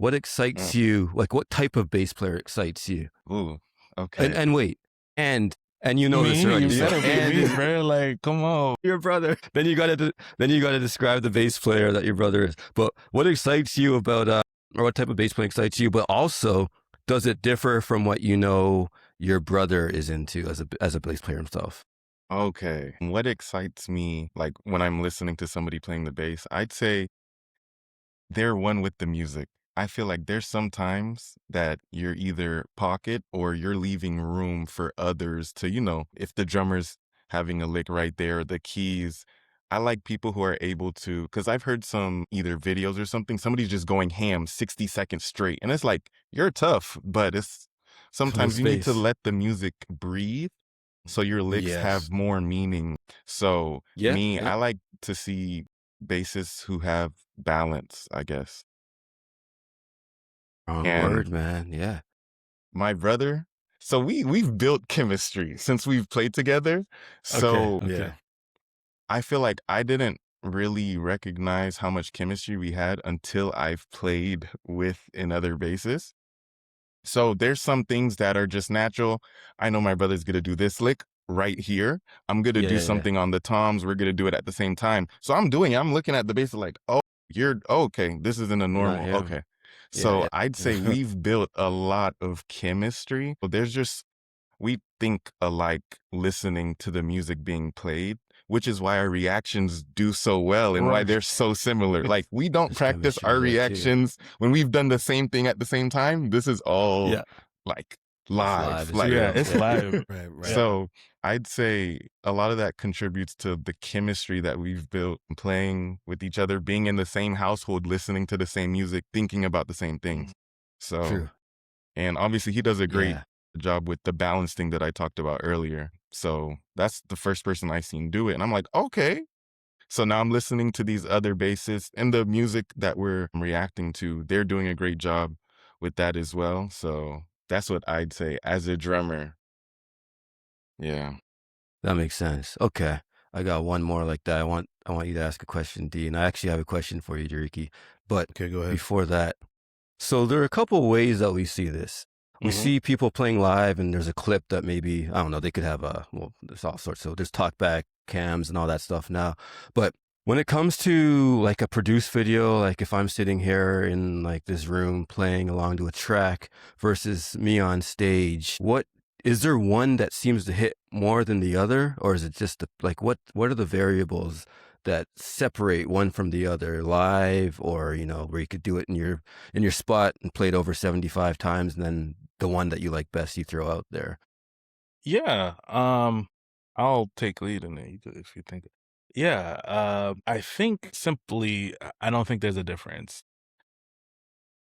excites you? Like what type of bass player excites you? Ooh, okay. And wait, and you know this already. You better be me, bro. Like, come on, your brother. Then you gotta describe the bass player that your brother is. But what excites you about or what type of bass player excites you? But also, does it differ from what your brother is into as a bass player himself? Okay. What excites me, like when I'm listening to somebody playing the bass, I'd say they're one with the music. I feel like there's sometimes that you're either pocket or you're leaving room for others to, if the drummer's having a lick right there, the keys, I like people who are able to, because I've heard some either videos or something, somebody's just going ham 60 seconds straight. And it's like, you're tough, but it's No sometimes you need to space. let the music breathe so your licks Yes. have more meaning. So Yeah, me, yeah. I like to see bassists who have balance, I guess. Wrong And word, man. Yeah. my brother, so we've built chemistry since we've played together. Okay. So Okay. Yeah. I feel like I didn't really recognize how much chemistry we had until I've played with another bassist. So there's some things that are just natural. I know my brother's gonna do this lick right here. I'm gonna Yeah, do yeah, yeah. something on the toms. We're gonna do it at the same time. So I'm looking at the bass like, oh, okay. This isn't a Not normal. him. Okay. Yeah, So yeah. I'd say we've built a lot of chemistry. But there's just we think alike listening to the music being played, which is why our reactions do so well and why Right. they're so similar. Like we don't There's practice chemistry our there too. reactions when we've done the same thing at the same time. This is all Yeah. like It's live. live. It's Like Yeah, real. it's Yeah. live. Right. Right. so I'd say a lot of that contributes to the chemistry that we've built playing with each other, being in the same household, listening to the same music, thinking about the same things. So True. and obviously he does a great Yeah. job with the balance thing that I talked about earlier. So that's the first person I seen do it. And I'm like, okay. So now I'm listening to these other bassists and the music that we're reacting to. They're doing a great job with that as well. So that's what I'd say as a drummer. Yeah. That makes sense. Okay. I got one more like that. I want you to ask a question, D, and I actually have a question for you, Diriki. But Okay, go ahead. before that, so there are a couple ways that we see this. We Mhm. see people playing live, and there's a clip that maybe, I don't know, they could have there's all sorts. So there's talkback cams and all that stuff now. But when it comes to like a produced video, like if I'm sitting here in like this room playing along to a track versus me on stage, is there one that seems to hit more than the other? Or is it just what are the variables that separate one from the other, live or, where you could do it in your spot and play it over 75 times, and then the one that you like best you throw out there? Yeah. I'll take lead in it if you think. Yeah. I think simply, I don't think there's a difference.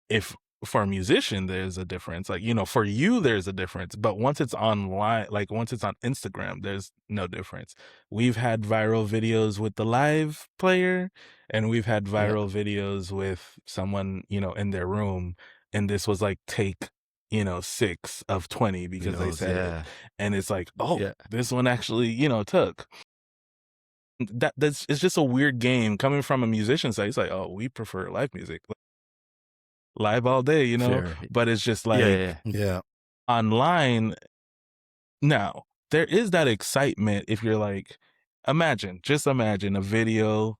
If for a musician there's a difference, like, for you there's a difference, but once it's online, like once it's on Instagram, there's no difference. We've had viral videos with the live player, and we've had Yeah. viral videos with someone, in their room, and this was like take 6 of 20 Who because they knows? said it, Yeah. and it's like, oh, Yeah. this one actually took. That's It's just a weird game coming from a musician side. It's like, oh, we prefer live music, live all day, Fair. but it's just Yeah, like yeah, Yeah. online. Now there is that excitement if you're like, just imagine a video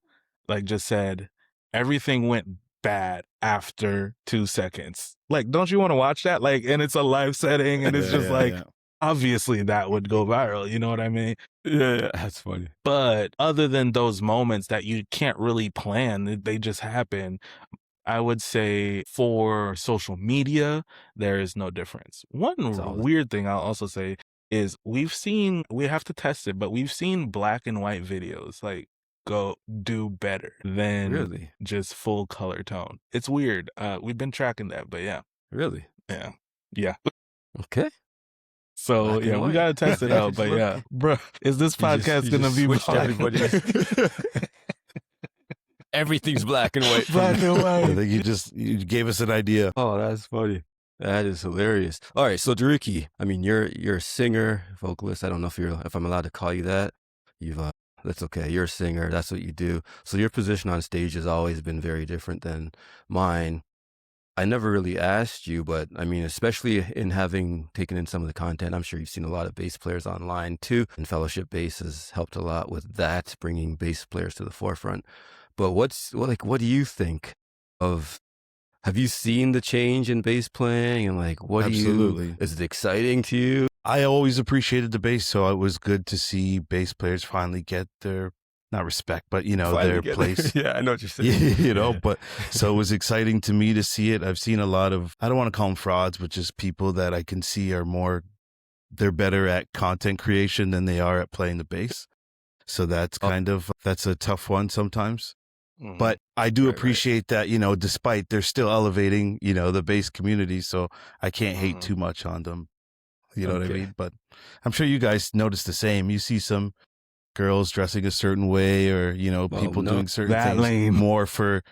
like just said everything went bad after 2 seconds. Like, don't you want to watch that? Like, and it's a live setting, and it's just like, yeah. obviously that would go viral, you know what I mean? yeah. That's funny. But other than those moments that you can't really plan, they just happen. I would say for social media, there is no difference. One Solid. weird thing I'll also say is we have to test it, but we've seen black and white videos like go do better than Really? just full color tone. It's weird. We've been tracking that, but yeah. Really? Yeah. Yeah. Okay. So Black and yeah, we white. gotta test it Yeah, out. just but look- yeah, bro, is this You just- podcast you gonna just be switched black? everybody. Everything's black and white. Black and I white. think you gave us an idea. Oh, that's funny. That is hilarious. All right, so Diriki, I mean, you're a singer, vocalist. I don't know if I'm allowed to call you that. That's okay. You're a singer. That's what you do. So your position on stage has always been very different than mine. I never really asked you, but I mean, especially in having taken in some of the content, I'm sure you've seen a lot of bass players online too, and Fellowship Bass has helped a lot with that, bringing bass players to the forefront. But what do you think of? Have you seen the change in bass playing, and like, Absolutely. is it exciting to you? I always appreciated the bass, so it was good to see bass players finally get their, not respect, but their place. Yeah, I know what you're saying. Yeah. But so it was exciting to me to see it. I've seen a lot of, I don't want to call them frauds, but just people that I can see they're better at content creation than they are at playing the bass. So that's that's a tough one sometimes. Mhm. But I do Right. appreciate that, despite they're still elevating, the bass community. So I can't hate Mhm. too much on them. You know what I Okay. mean? But I'm sure you guys notice the same. You see some girls dressing a certain way, or people no, doing certain that things lame. more for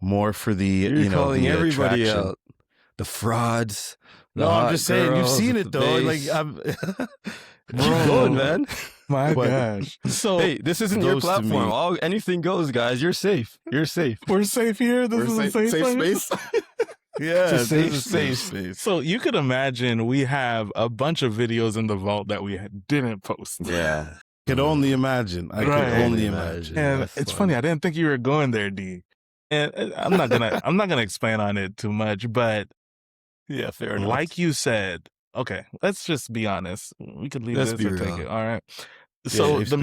the You're calling the everybody attraction. out. The frauds, the No, I'm hot just saying you've girls seen with it the though. Like bass. I'm Keep going, Bro. man. My But- gosh. So Hey, this isn't your those to me- platform. Anything goes, guys. You're safe. You're safe. we're safe here. This is a safe space. yeah, It's a safe this is space. So you could imagine we have a bunch of videos in the vault that we didn't post. Yeah. Could only imagine. I Right. could only imagine. And That's it's fun. funny. I didn't think you were going there, D. And I'm not gonna expand on it too much, but Yeah, fair enough. like you said, okay, let's just be honest. We could leave Let's this be or take real. it. All right. So safe the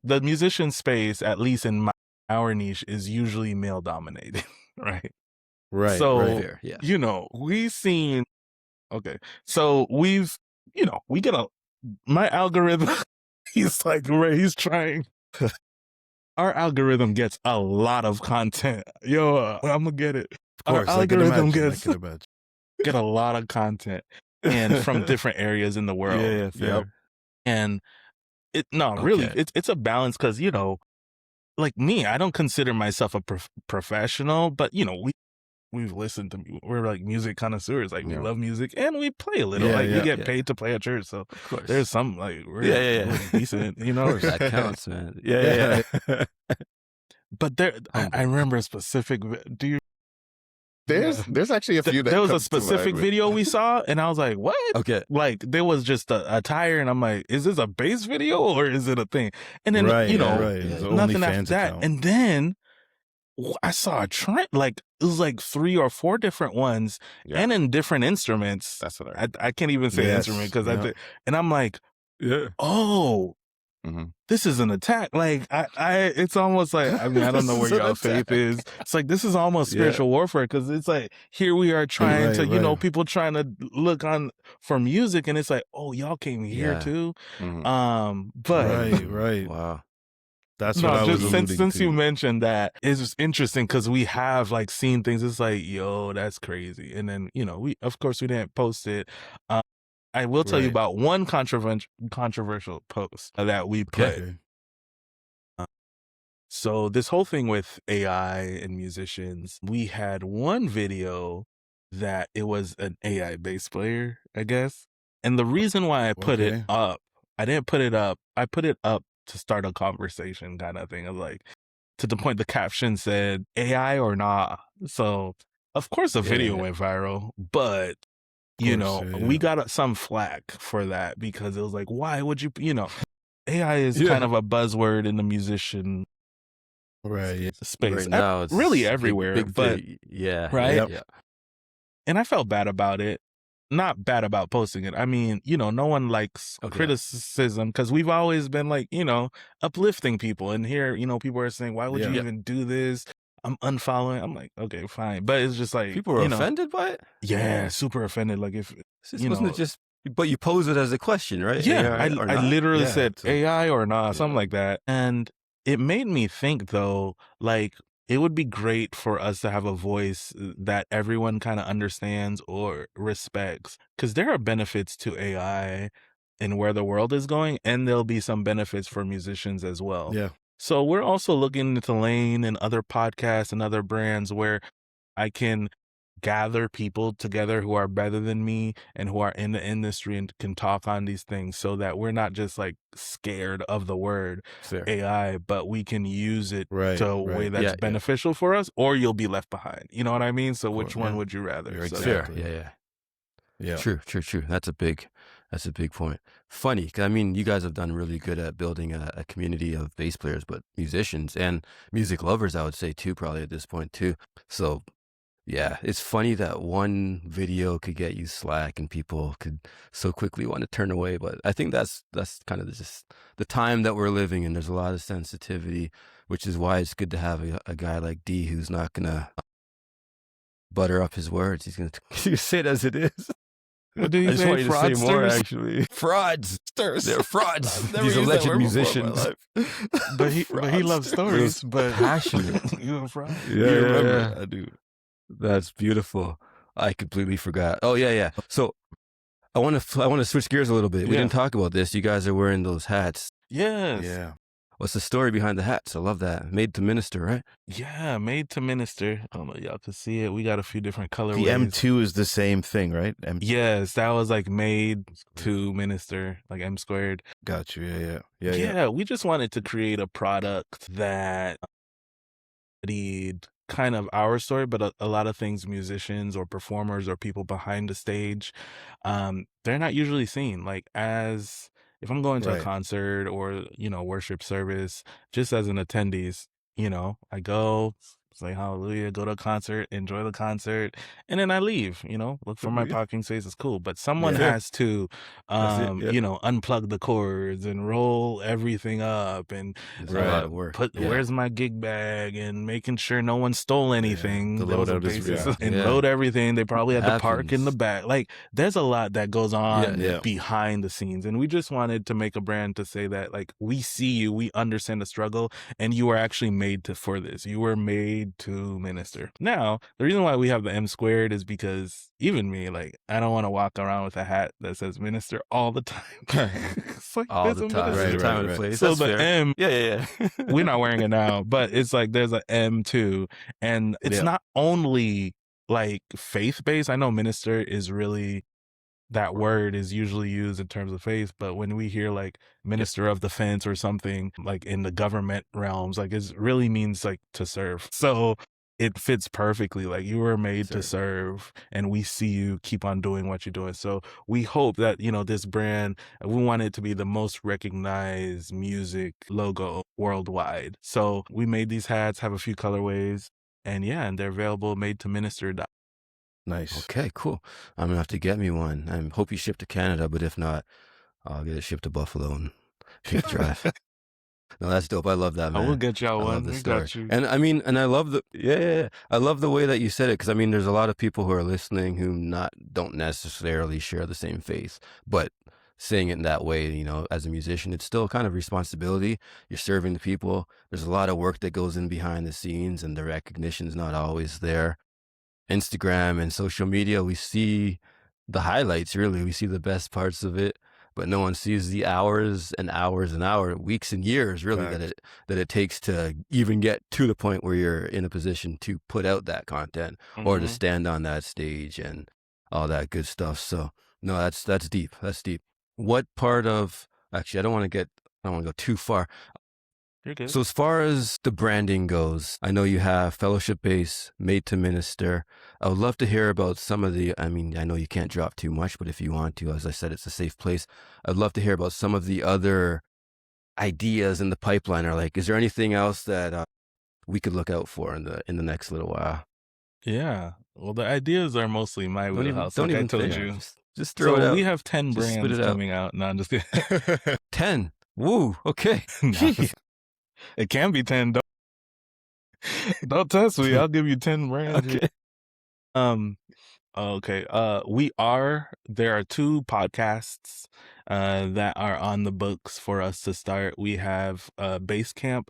space. musician space, at least in our niche, is usually male dominated, right? Right. So right. Fair, yeah. we've seen. Okay, so we get my algorithm. He's like, he's trying. Our algorithm gets a lot of content. Yo, I'm gonna get it. Of course, Our I can algorithm imagine. gets I can imagine. get a lot of content, and from different areas in the world. Yeah, fair. Yep. And really, Okay. it's a balance because like me, I don't consider myself a professional, but we've listened to we're like music connoisseurs, like we Yeah. love music and we play a little, Yeah, like we yeah, get yeah. paid to play at church, so Of course. there's some like we're, Yeah. we're decent, That counts, man. Yeah. But I remember a specific. Do you? There's actually a few. There was come a to mind, specific but- video we saw, and I was like, "What?" Okay. Like there was just a tire, and I'm like, "Is this a bass video or is it a thing?" And then right, right. right. yeah, It's nothing OnlyFans after that. account. And then I saw a trend, like it was like 3 or 4 different ones, Yeah. and in different instruments. That's what I can't even say Yes, instrument because yeah. and I'm like, Yeah. oh. Mhm. This is an attack. Like it's almost like, I mean, I don't know where This is an your faith attack. is. It's like, this is almost Yeah. spiritual warfare. Cause it's like, here we are trying Right, to, right. people trying to look on for music. And it's like, oh, y'all came here Yeah. too. Mhm. But Right. Wow. That's what I no, was just alluding since to. you mentioned that, it's just interesting because we have like seen things. It's like, yo, that's crazy. And then, we didn't post it. I will tell you Right. about one controversial post that we put. Okay. So this whole thing with AI and musicians, we had one video that it was an AI bass player, I guess. And the reason why I put Okay. it up, I didn't put it up. I put it up to start a conversation kind of thing. Of like, to the point the caption said AI or nah. So of course the video Yeah. went viral, but course, we yeah. got some flack for that because it was like, why would you, AI is Yeah. kind of a buzzword in the musician Right. Yeah. space. Right now, it's really big- everywhere, big but thing. Yeah. Right? Yep. Yeah. and I felt bad about it. Not bad about posting it. I mean, no one likes Okay. criticism because we've always been like, uplifting people. And here, people are saying, why would Yeah. you even do this? I'm unfollowing. I'm like, okay, fine. But it's just like, People are offended by it. Yeah, super offended. Like if, Wasn't it just? But you pose it as a question, right? yeah, AI or I not? literally Yeah, said so- AI or not, something Yeah. like that. And it made me think though, like it would be great for us to have a voice that everyone kind of understands or respects because there are benefits to AI and where the world is going, and there'll be some benefits for musicians as well. Yeah. So we're also looking into Lane and other podcasts and other brands where I can gather people together who are better than me and who are in the industry and can talk on these things so that we're not just like scared of the word Fair. AI, but we can use it Right. to a way right. that's Yeah. beneficial for us, or you'll be left behind. You know what I mean? So which course, one yeah. would you rather? You're So, Fair. Exactly. Yeah. Yeah. True. That's a big point. Funny, 'cause I mean, you guys have done really good at building a community of bass players, but musicians and music lovers, I would say too, probably at this point too. So yeah, it's funny that one video could get you slack and people could so quickly want to turn away. But I think that's kind of just the time that we're living in. There's a lot of sensitivity, which is why it's good to have a guy like D who's not gonna butter up his words. He's gonna say it as it is. What did I he just say? want you to say more, Fraudsters? actually. Frauds. They're frauds. I've never These used that alleged word before in my musicians. life. But he loves Fraudster. stories. But Passionate. you a fraud. Yeah, You yeah, remember? yeah. I do. That's beautiful. I completely forgot. Oh yeah, yeah. So I want to switch gears a little bit. We Yeah. didn't talk about this. You guys are wearing those hats. Yes. Yeah. What's the story behind the hats? I love that. Made to minister, right? Yeah, made to minister. I don't know, y'all can see it. We got a few different colorways. The M2 is the same thing, right? Yes, that was like made to minister, like M squared. Got you. Yeah. Yeah, we just wanted to create a product that studied kind of our story, but a lot of things musicians or performers or people behind the stage, they're not usually seen. Like as if I'm going to a Right. concert or, you know, worship service, just as an attendees, you know, I go say hallelujah, go to a concert, enjoy the concert, and then I leave, you know, look for my Yeah. parking space is cool. But someone Yeah. has to That's it, yeah. you know, unplug the cords and roll everything up and It's a lot of work. put Yeah. where's my gig bag and making sure no one stole anything. The Those are loadout is basics. real. And Yeah. load everything. They probably had to park in the Happens. back. Like there's a lot that goes on Yeah. behind the scenes. And we just wanted to make a brand to say that like we see you, we understand the struggle, and you are actually made for this. You were made to minister. Now, the reason why we have the M squared is because even me, like, I don't want to walk around with a hat that says minister all the time. It's like, All there's the a time. minister. Right, Time and right. place. So That's the fair. M, Yeah. we're not wearing it now, but it's like there's an M too. And it's Yeah. not only like faith based. I know minister is really, that word is usually used in terms of faith, but when we hear like minister of defense or something like in the government realms, like it really means like to serve. So it fits perfectly. Like you were made to serve, and we see you keep on doing what you're doing. So we hope that, you know, this brand, we want it to be the most recognized music logo worldwide. So we made these hats, have a few colorways, and yeah, and they're available, made to minister. Nice. Okay, cool. I'm gonna have to get me one. I hope you ship to Canada, but if not, I'll get it shipped to Buffalo and take a drive. No, that's dope. I love that, I man. will get y'all I one. love the We story. got you. And I mean, and I love the I love the way that you said it, because I mean, there's a lot of people who are listening who don't necessarily share the same faith, but saying it in that way, you know, as a musician, it's still kind of responsibility. You're serving the people. There's a lot of work that goes in behind the scenes, and the recognition's not always there. Instagram and social media, we see the highlights, really. We see the best parts of it, but no one sees the hours and hours and hours, weeks and years, really, that it takes to even get to the point where you're in a position to put out that content or to stand on that stage and all that good stuff. So no, that's deep. That's deep. What part of, actually, I don't want to go too far. You're good. So as far as the branding goes, I know you have fellowship base, made to minister. I would love to hear about some of the, I mean, I know you can't drop too much, but if you want to, as I said, it's a safe place. I'd love to hear about some of the other ideas in the pipeline. Or like, is there anything else that we could look out for in the next little while? Yeah. Well, the ideas are mostly my wheelhouse. Don't Like even I told think. you. Just throw it out. We have 10 Just spit brands it out. coming out. No, I'm just kidding. 10. Woo. Okay. No, it can be 10. Don't test me. I'll give you 10 brands. Okay. Okay. There are 2 podcasts that are on the books for us to start. We have Basecamp.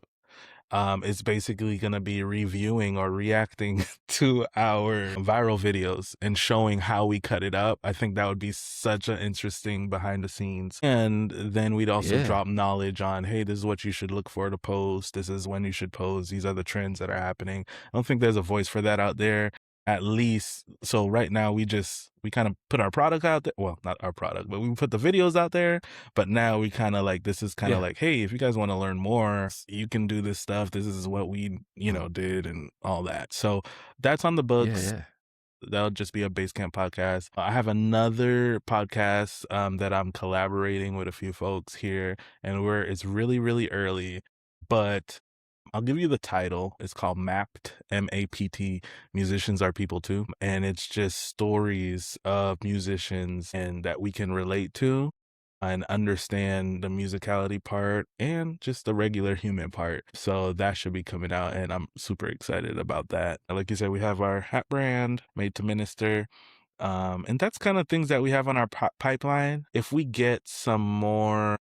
It's basically going to be reviewing or reacting to our viral videos and showing how we cut it up. I think that would be such an interesting behind the scenes. And then we'd also drop knowledge on, hey, this is what you should look for to post. This is when you should post. These are the trends that are happening. I don't think there's a voice for that out there. At least, so right now we kind of put our product out there. Well, not our product, but we put the videos out there. But now we kind of like, this is kind of like, hey, if you guys want to learn more, you can do this stuff. This is what we, did and all that. So that's on the books. That'll just be a Basecamp podcast. I have another podcast that I'm collaborating with a few folks here, and it's really, really early, but I'll give you the title. It's called Mapped, M-A-P-T, Musicians Are People Too. And it's just stories of musicians and that we can relate to and understand the musicality part and just the regular human part. So that should be coming out, and I'm super excited about that. Like you said, we have our hat brand, Made to Minister. And that's kind of things that we have on our pipeline. If we get some more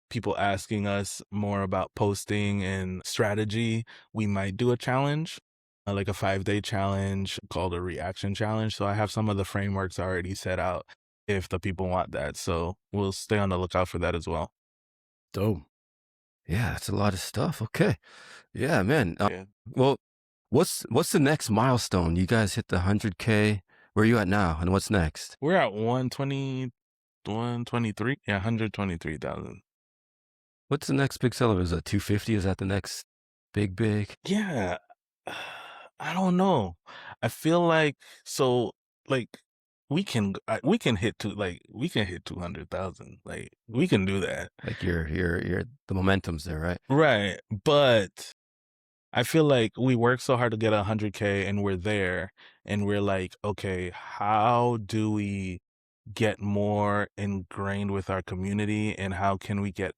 people asking us more about posting and strategy, we might do a challenge, like a 5-day challenge called a reaction challenge. So I have some of the frameworks already set out if the people want that. So we'll stay on the lookout for that as well. Dope. Yeah, that's a lot of stuff. Okay. Yeah, man. Yeah. Well, what's the next milestone? You guys hit the 100K. Where are you at now? And what's next? We're at 120, 123. Yeah, 123,000. What's the next big seller? Is that 250? Is that the next big? Yeah. I don't know. I feel like like we can hit we can hit 200,000. Like we can do that. Like you're the momentum's there, right? Right. But I feel like we work so hard to get 100K and we're there and we're like, okay, how do we get more ingrained with our community and how can we get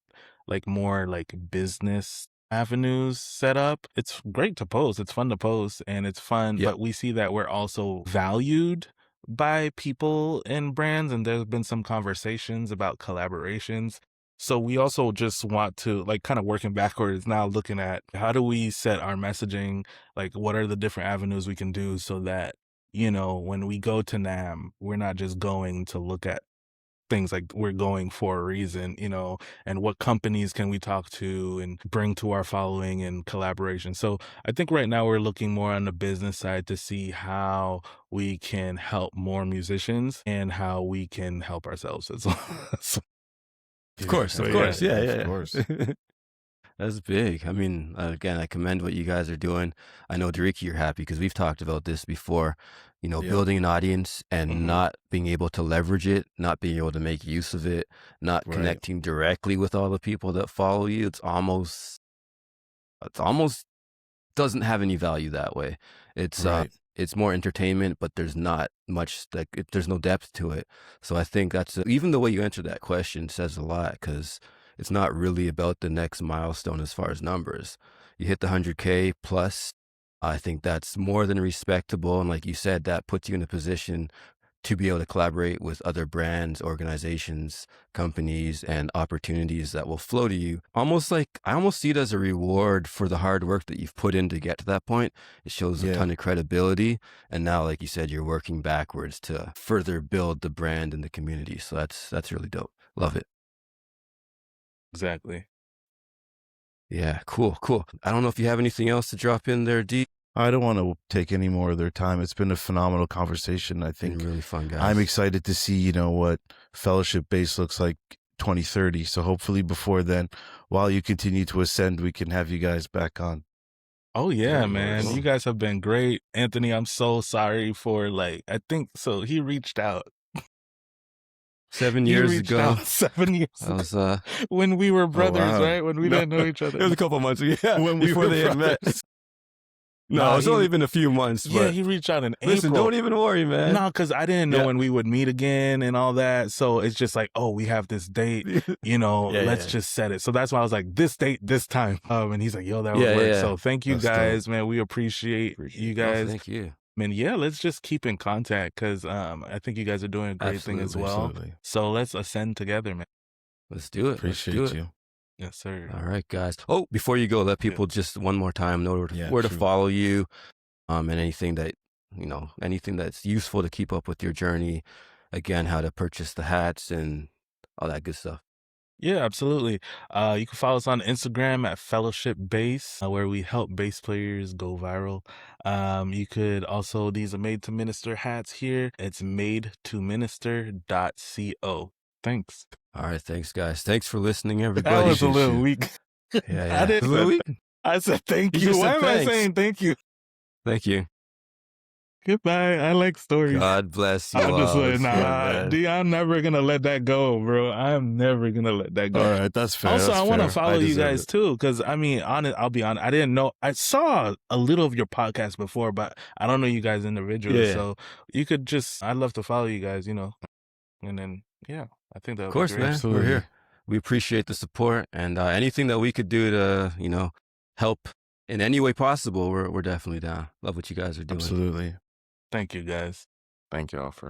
like more like business avenues set up? It's great to post. It's fun to post and it's fun, Yep. but we see that we're also valued by people and brands. And there's been some conversations about collaborations. So we also just want to like kind of working backwards now, looking at how do we set our messaging? Like what are the different avenues we can do so that, you know, when we go to NAM, we're not just going to look at things, like we're going for a reason, you know, and what companies can we talk to and bring to our following and collaboration. So I think right now we're looking more on the business side to see how we can help more musicians and how we can help ourselves as well. So, Of course. But Yeah. Of course. That's big. I mean, again, I commend what you guys are doing. I know, Diriki, you're happy because we've talked about this before. You know, Yeah. building an audience and Mhm. not being able to leverage it, not being able to make use of it, not Right. connecting directly with all the people that follow you. It's almost doesn't have any value that way. Right. It's more entertainment, but there's not much there's no depth to it. So I think that's even the way you answered that question says a lot because it's not really about the next milestone as far as numbers. You hit the 100K plus. I think that's more than respectable, and like you said, that puts you in a position to be able to collaborate with other brands, organizations, companies, and opportunities that will flow to you. Almost like I almost see it as a reward for the hard work that you've put in to get to that point. It shows a Yeah. ton of credibility. And now, like you said, you're working backwards to further build the brand and the community. So that's really dope. Love it. Exactly. Yeah, cool. I don't know if you have anything else to drop in there, D. I don't want to take any more of their time. It's been a phenomenal conversation. I Been think really fun, guys. I'm excited to see, you know, what Fellowship Base looks like 2030. So hopefully before then, while you continue to ascend, we can have you guys back on. Oh yeah, Yeah, man. cool. You guys have been great. Anthony, I'm so sorry for I think so he reached out. 7 He years reached ago, out 7 years I ago was when we were brothers, wow. right? When we No, didn't know each other. it was a couple months ago. Yeah, When we before were they had met. brothers. No, Nah, it's he- only been a few months. Yeah, But he reached out in listen, April. don't even worry, man. No, because I didn't know Yeah. when we would meet again and all that. So it's just like, oh, we have this date, you know, Yeah, let's yeah. just set it. So that's why I was like, this date, this time. And he's like, yo, that would Yeah, work. yeah. So thank you That's dope. guys, man. We appreciate you No, guys. thank you. And yeah, let's just keep in contact because I think you guys are doing a great thing as Absolutely, well. Absolutely. So let's ascend together, man. Let's do it. Appreciate Let's do it. you. Yes, sir. All right, guys. Oh, before you go, let people just one more time know where to true. follow you, and anything that's useful to keep up with your journey. Again, how to purchase the hats and all that good stuff. Yeah, absolutely. You can follow us on Instagram at Fellowship Bass, where we help bass players go viral. You could also, these are Made to Minister hats here. It's madetominister.co. Thanks. All right, thanks, guys. Thanks for listening, everybody. That was a Appreciate little you. weak. Yeah. I didn't. A little weak? I said thank You you. just Why said am I thanks. saying thank you? Thank you. Goodbye. I like stories. God bless you I'm all. just like, It's fun, nah, man. D, I'm never gonna let that go, bro. I'm never gonna let that go. All right, that's fair. Also, that's I want to fair. follow you deserve guys it. too, because I mean, I'll be honest. I didn't know. I saw a little of your podcast before, but I don't know you guys individually. Yeah. So you could just, I'd love to follow you guys, you know. And then, yeah, I think that Of would course, be great. man. Absolutely. We're here. We appreciate the support and anything that we could do to, help in any way possible. We're definitely down. Love what you guys are doing. Absolutely. Thank you, guys. Thank y'all for